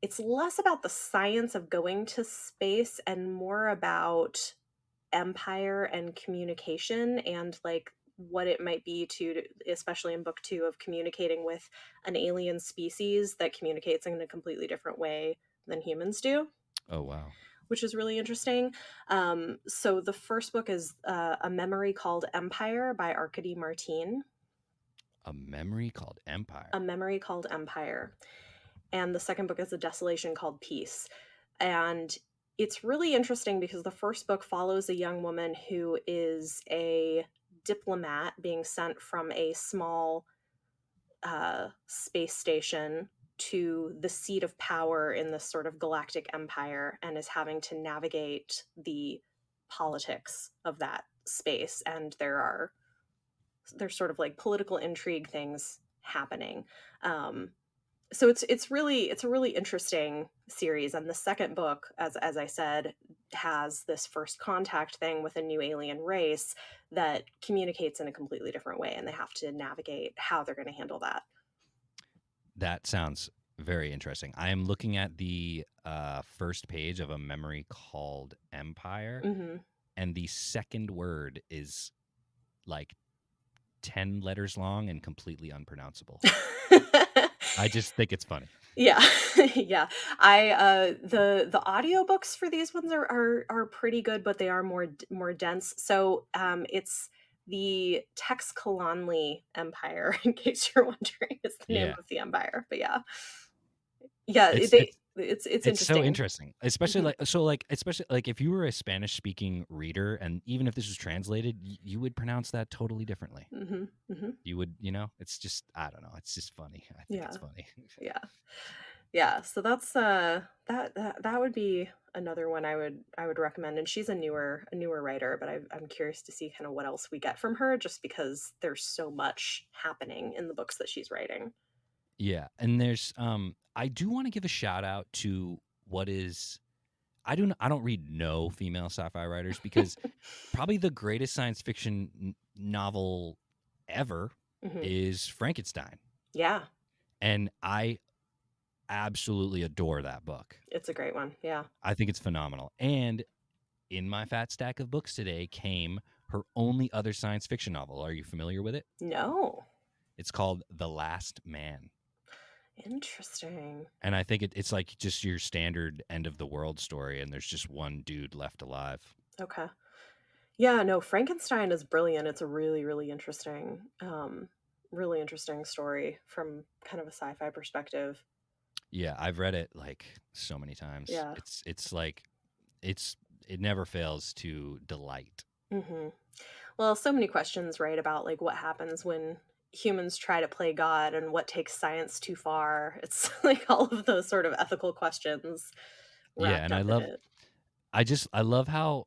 it's less about the science of going to space and more about empire and communication, and like what it might be to, especially in book two, of communicating with an alien species that communicates in a completely different way than humans do, Oh, wow. which is really interesting. So the first book is A Memory Called Empire by Arkady Martine. A Memory Called A Empire. Memory Called Empire. And the second book is A Desolation Called Peace. And it's really interesting because the first book follows a young woman who is a diplomat being sent from a small space station to the seat of power in this sort of galactic empire, and is having to navigate the politics of that space. And there's sort of like political intrigue things happening. So it's a really interesting series, and the second book, as I said, has this first contact thing with a new alien race that communicates in a completely different way, and they have to navigate how they're going to handle that. That sounds very interesting. I am looking at the first page of A Memory Called Empire, Hmm. and the second word is like 10 letters long and completely unpronounceable. I just think it's funny. Yeah. Yeah. I the audiobooks for these ones are pretty good, but they are more dense. So it's the Tex Calanly Empire, in case you're wondering, is the name Yeah. of the empire. But yeah. Yeah, It's they it's it's it's so interesting. interesting. Especially Hmm. especially like if you were a Spanish speaking reader, and even if this was translated, you would pronounce that totally differently. Hmm. Hmm. You would, it's just, I don't know. It's just funny. I think it's Yeah. funny. Yeah. Yeah, so that's that would be another one I would recommend. And she's a newer writer, but I'm curious to see kind of what else we get from her, just because there's so much happening in the books that she's writing. Yeah, and I do want to give a shout out to what is I don't read no female sci-fi writers, because probably the greatest science fiction novel ever Hmm. is Frankenstein, Yeah, and I absolutely adore that book. it's a great one. Yeah. I think it's phenomenal. And in my fat stack of books today came her only other science fiction novel. Are you familiar with it? No. It's called The Last Man. Interesting. And I think it's like just your standard end of the world story, and there's just one dude left alive. Okay. Yeah, no, Frankenstein is brilliant. It's a really really interesting story from kind of a sci-fi perspective. Yeah, I've read it like so many times. Yeah. It's like it's it never fails to delight. Hmm. Well, so many questions, right, about like what happens when humans try to play God and what takes science too far. It's like all of those sort of ethical questions Yeah, wrapped and up in it. I love how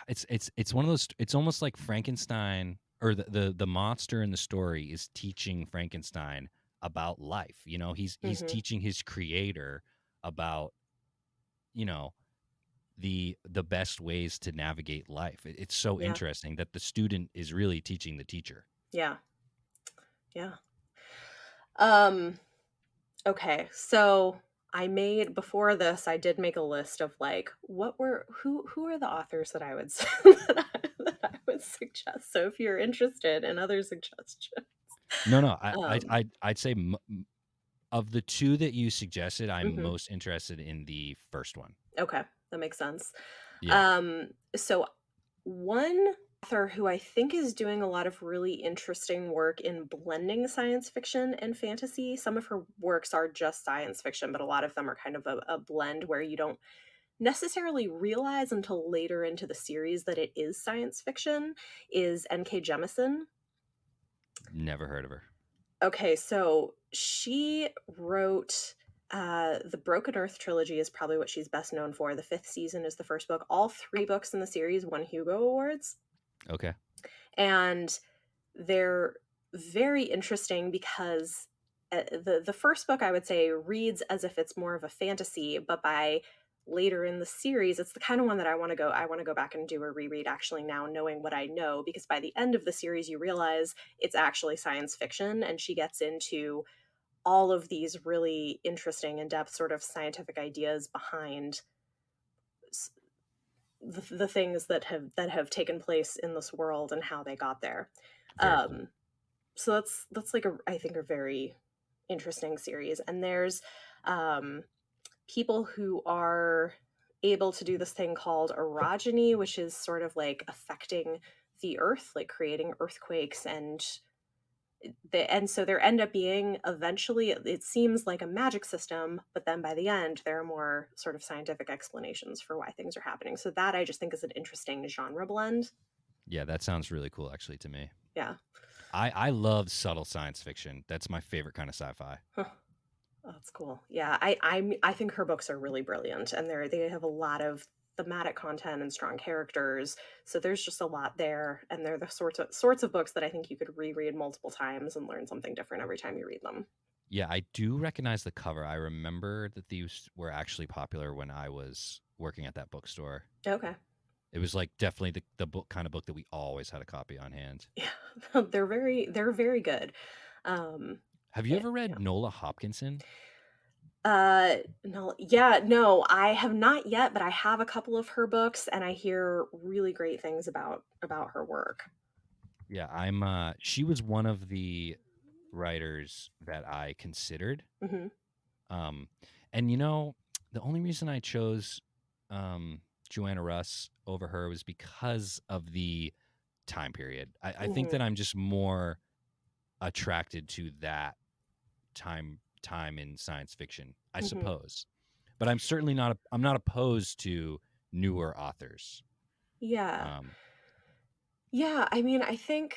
it's one of those, it's almost like Frankenstein, or the monster in the story is teaching Frankenstein about life. He's Hmm. teaching his creator about, you know, the best ways to navigate life. It's so Yeah. interesting that the student is really teaching the teacher. Yeah. Yeah. Um, okay. So I made before this, I did make a list of like who are the authors that I would that I would suggest. So if you're interested in other suggestions, No, um, I'd say of the two that you suggested, I'm mhm. most interested in the first one. Okay, that makes sense. Yeah. So one author who I think is doing a lot of really interesting work in blending science fiction and fantasy. Some of her works are just science fiction, but a lot of them are kind of a blend where you don't necessarily realize until later into the series that it is science fiction, is N.K. Jemisin. Never heard of her. Okay, so she wrote the Broken Earth trilogy is probably what she's best known for. The fifth season is the first book. All three books in the series won Hugo Awards. Okay. And they're very interesting because the first book, I would say, reads as if it's more of a fantasy, but by later in the series, it's the kind of one that I want to go back and do a reread actually now, knowing what I know, because by the end of the series you realize it's actually science fiction, and she gets into all of these really interesting in-depth sort of scientific ideas behind the things that have taken place in this world and how they got there. Very cool. um so that's like a, I think, a very interesting series. And there's um people who are able to do this thing called orogeny, which is sort of like affecting the earth, like creating earthquakes, and so there end up being, eventually it seems like a magic system, but then by the end there are more sort of scientific explanations for why things are happening. So that I just think is an interesting genre blend. Yeah, that sounds really cool actually to me. Yeah. I love subtle science fiction. That's my favorite kind of sci-fi. Huh. Oh, that's cool. Yeah, I think her books are really brilliant, and they have a lot of thematic content and strong characters. So there's just a lot there, and they're the sorts of books that I think you could reread multiple times and learn something different every time you read them. Yeah, I do recognize the cover. I remember that these were actually popular when I was working at that bookstore. Okay. It was like definitely the book kind of book that we always had a copy on hand. Yeah, they're very good. Um, Have you yeah, ever yeah. read Nola Hopkinson? No, yeah, no, I have not yet, but I have a couple of her books, and I hear really great things about her work. Yeah, she was one of the writers that I considered. Hmm. Um and the only reason I chose um Joanna Russ over her was because of the time period. I think Hmm. that I'm just more attracted to that time in science fiction, I Hmm. suppose. But I'm certainly not I'm not opposed to newer authors. Yeah. Um Yeah, I mean, I think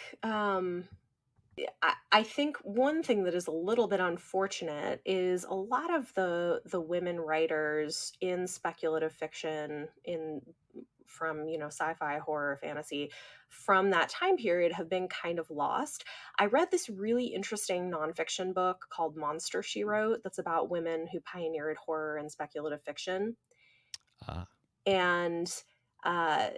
one thing that is a little bit unfortunate is a lot of the women writers in speculative fiction, in from, sci-fi, horror, fantasy, from that time period have been kind of lost. I read this really interesting nonfiction book called Monster, She Wrote, that's about women who pioneered horror and speculative fiction. uh, And uh,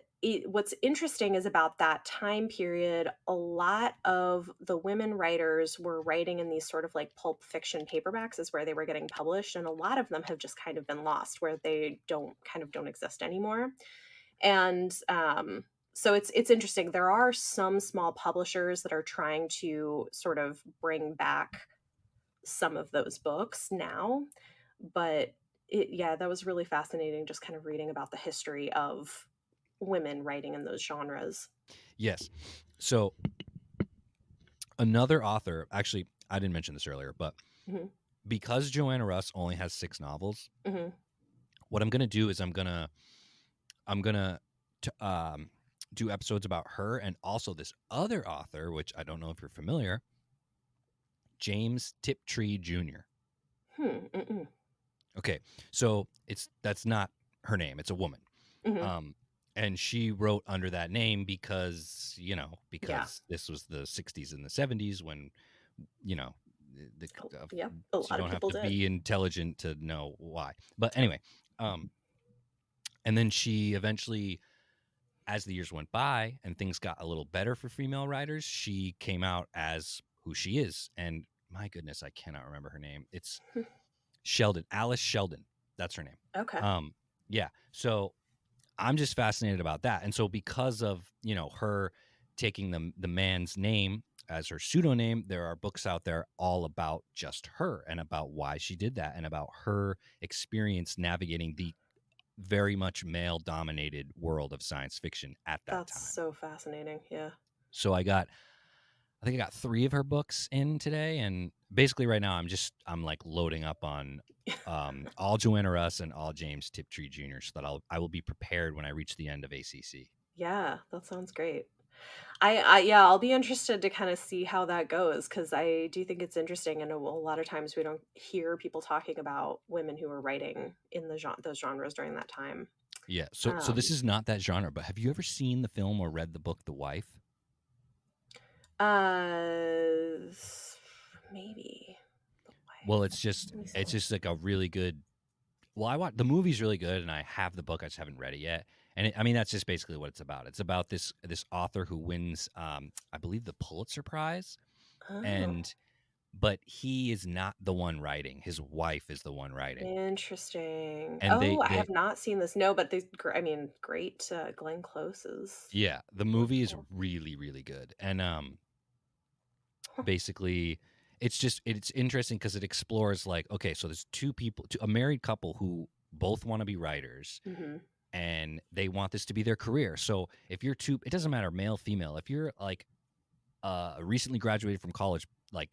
what's interesting is about that time period, a lot of the women writers were writing in these sort of like pulp fiction paperbacks, is where they were getting published. And a lot of them have just kind of been lost, where they don't exist anymore. And so it's interesting. There are some small publishers that are trying to sort of bring back some of those books now, but yeah, that was really fascinating, just kind of reading about the history of women writing in those genres. yes. So another author, actually I didn't mention this earlier, but Hmm. because Joanna Russ only has 6 novels, Hmm. what I'm going to do is I'm gonna do episodes about her and also this other author, which I don't know if you're familiar, James Tiptree Jr. Hmm. Mm-mm. Okay, so that's not her name; it's a woman, Hmm. um, and she wrote under that name because Yeah. this was the '60s and the '70s when you know the, Oh, the yeah, a you lot of don't have people to did. be intelligent to know why. But anyway, um, and then she eventually, as the years went by and things got a little better for female writers, she came out as who she is. And my goodness, I cannot remember her name. Sheldon, Alice Sheldon. That's her name. Okay. Yeah. So I'm just fascinated about that. And so because of, her taking the man's name as her pseudonym, there are books out there all about just her and about why she did that and about her experience navigating the very much male dominated world of science fiction at that That's time. so fascinating. Yeah. So I think I got 3 of her books in today, and basically right now I'm like loading up on all Joanna Russ and all James Tiptree Jr. so that I will be prepared when I reach the end of ACC. Yeah, that sounds great. I'll be interested to kind of see how that goes, because I do think it's interesting, and a lot of times we don't hear people talking about women who were writing in those genres during that time. Yeah. So this is not that genre, but have you ever seen the film or read the book The Wife? Maybe. Well, it's just like a really good. Well, the movie's really good, and I have the book. I just haven't read it yet. And I mean, that's just basically what it's about. It's about this author who wins, I believe, the Pulitzer Prize, Oh, but he is not the one writing. His wife is the one writing, interesting. and Oh, I they have not seen this. No, but I mean, great. Glenn Close is yeah, the movie is wonderful. really really good, and Huh. basically it's interesting because it explores like, okay, so there's a married couple who both want to be writers, Mm-hmm. and they want this to be their career. So if you're it doesn't matter, male, female, if you're like recently graduated from college, like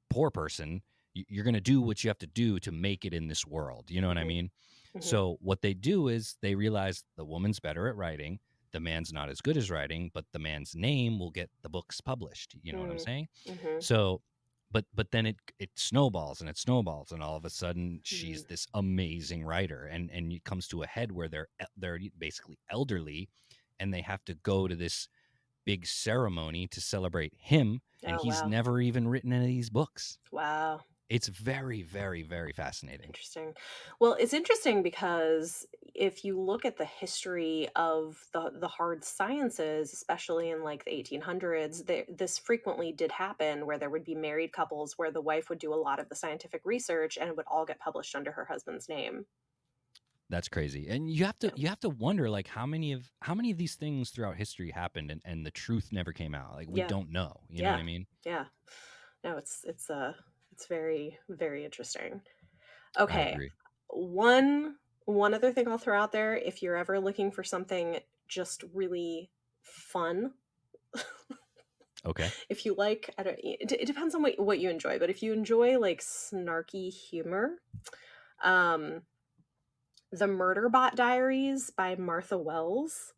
poor person, you're going to do what you have to do to make it in this world. You know what I Mm-hmm. mean? Mm-hmm. So what they do is they realize the woman's better at writing, the man's not as good as writing, but the man's name will get the books published. You know what I'm saying? Mm-hmm. So, but then it snowballs and it snowballs, and all of a sudden Mm-hmm. she's this amazing writer, and it comes to a head where they're basically elderly, and they have to go to this big ceremony to celebrate him, and Oh, he's wow. never even written any of these books. Wow. It's very, very, very fascinating. Interesting. Well, it's interesting because if you look at the history of the hard sciences, especially in like the 1800s, this frequently did happen, where there would be married couples where the wife would do a lot of the scientific research and it would all get published under her husband's name. That's crazy. And Yeah. you have to wonder, like, how many of these things throughout history happened, and the truth never came out. Like, we Yeah. don't know. You know what Yeah. I mean? Yeah. No, it's very, very interesting. I Okay. agree. One one other thing I'll throw out there, if you're ever looking for something just really fun, Okay. if you like, I don't, it depends on what you enjoy, but if you enjoy like snarky humor, um, the Murderbot Diaries by Martha Wells.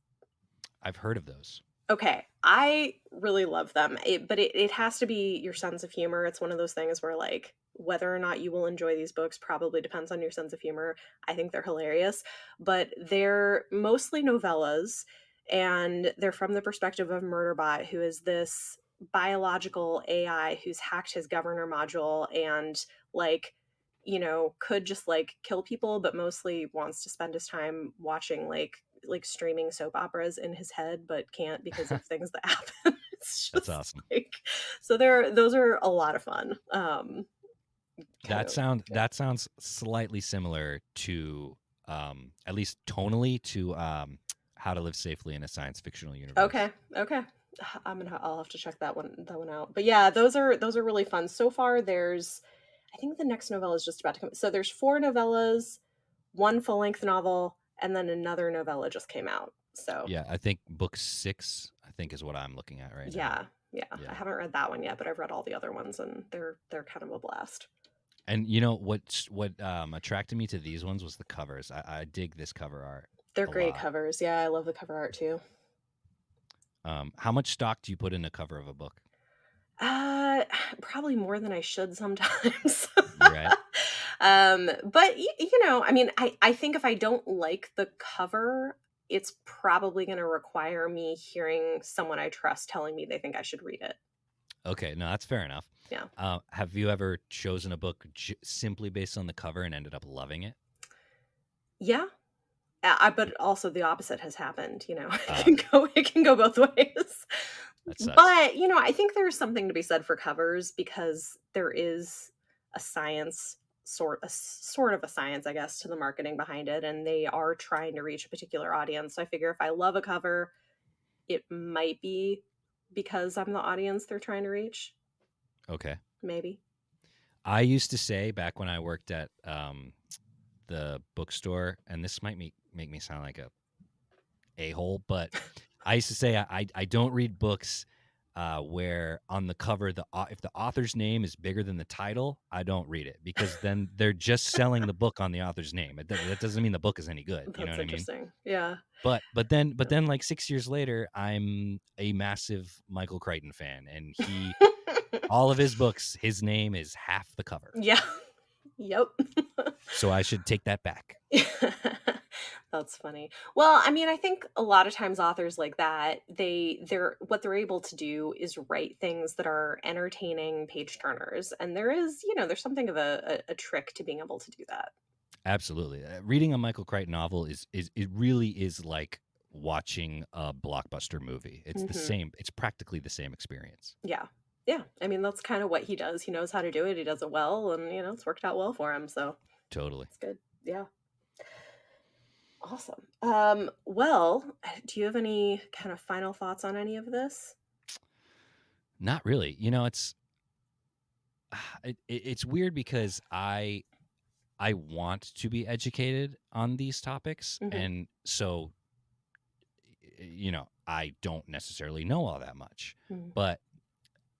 I've heard of those. Okay, I really love them, but it has to be your sense of humor. It's one of those things where, like, whether or not you will enjoy these books probably depends on your sense of humor. I think they're hilarious, but they're mostly novellas, and they're from the perspective of Murderbot, who is this biological AI who's hacked his governor module and, like, could just like kill people, but mostly wants to spend his time watching like streaming soap operas in his head, but can't because of things that happen. It's That's just awesome. like, so those are a lot of fun. Kind of, yeah. That sounds slightly similar to, at least tonally, to How to Live Safely in a Science Fictional Universe. Okay. I'll have to check that one out. But yeah, those are really fun. So far there's, I think the next novella is just about to come. So there's 4 novellas, one full-length novel, and then another novella just came out. So Yeah, I think book 6, I think, is what I'm looking at right now. yeah. I Yeah. haven't read that one yet, but I've read all the other ones, and they're kind of a blast. And you know what attracted me to these ones was the covers. I dig this cover art They're a great lot. covers. Yeah, I love the cover art too. How much stock do you put in a cover of a book? Uh, Probably more than I should sometimes. Right. But I mean, I think if I don't like the cover, it's probably going to require me hearing someone I trust telling me they think I should read it. Okay, no, that's fair enough. Yeah. Have you ever chosen a book simply based on the cover and ended up loving it? Yeah. But also the opposite has happened. Okay, It can go both ways. that sucks. But I think there's something to be said for covers, because there is a science sort of a science, I guess, to the marketing behind it, and they are trying to reach a particular audience. So I figure if I love a cover, it might be because I'm the audience they're trying to reach. Okay. Maybe. I used to say back when I worked at the bookstore, and this might make me sound like a hole, but I used to say I don't read books where on the cover if the author's name is bigger than the title, I don't read it, because then they're just selling the book on the author's name. That doesn't mean the book is any good. You know That's what I mean? interesting. Yeah. But then like 6 years later, I'm a massive Michael Crichton fan, and all of his books, his name is half the cover. Yeah. Yep. So I should take that back. That's funny. Well, I mean, I think a lot of times authors like that, they're what they're able to do is write things that are entertaining page turners, and there's something of a trick to being able to do that. Absolutely. Reading a Michael Crichton novel is it really is like watching a blockbuster movie. It's the same. It's practically the same experience. Yeah. Yeah. I mean, that's kind of what he does. He knows how to do it. He does it well, and it's worked out well for him. So Totally. it's good. Yeah. Awesome. Well, do you have any kind of final thoughts on any of this? Not really. It's weird because I want to be educated on these topics, and so I don't necessarily know all that much, but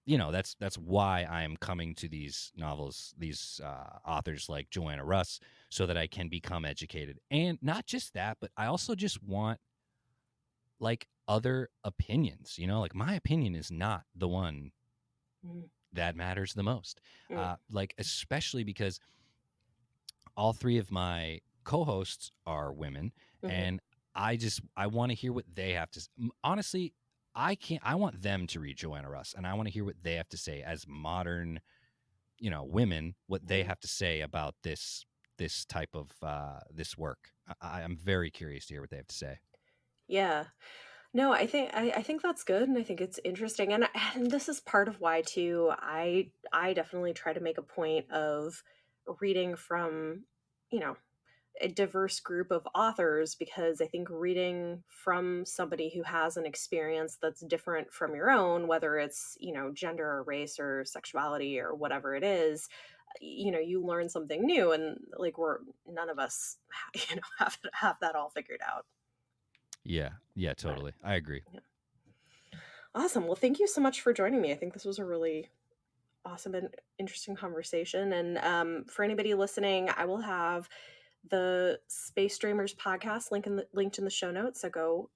that's why I'm coming to these novels, these authors like Joanna Russ, so that I can become educated. And not just that, but I also just want like other opinions. Like my opinion is not the one that matters the most. Like especially because all three of my co-hosts are women, and I want to hear what they have to. Honestly, I want them to read Joanna Russ, and I want to hear what they have to say as modern, women, what they have to say about this type of this work. I'm very curious to hear what they have to say. Yeah. No, I think that's good, and I think it's interesting, and this is part of why too. I definitely try to make a point of reading from, you know, a diverse group of authors, because I think reading from somebody who has an experience that's different from your own, whether it's, gender or race or sexuality or whatever it is, you learn something new, and like none of us, have that all figured out. Yeah, totally. But, I agree. yeah. Awesome. Well, thank you so much for joining me. I think this was a really awesome and interesting conversation. And for anybody listening, I will have the Space Dreamers podcast linked in the show notes. So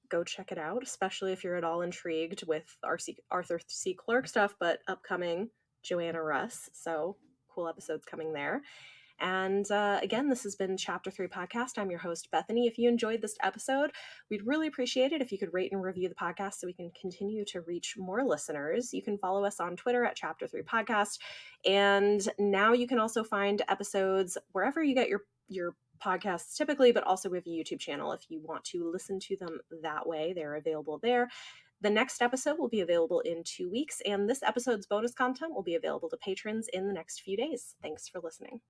go check it out, especially if you're at all intrigued with Arthur C. Clarke stuff, but upcoming Joanna Russ. So cool episodes coming there. And again, this has been Chapter 3 Podcast. I'm your host, Bethany. If you enjoyed this episode, we'd really appreciate it if you could rate and review the podcast so we can continue to reach more listeners. You can follow us on Twitter at Chapter 3 Podcast. And now you can also find episodes wherever you get your podcasts typically, but also we have a YouTube channel if you want to listen to them that way. They're available there. The next episode will be available in 2 weeks, and this episode's bonus content will be available to patrons in the next few days. Thanks for listening.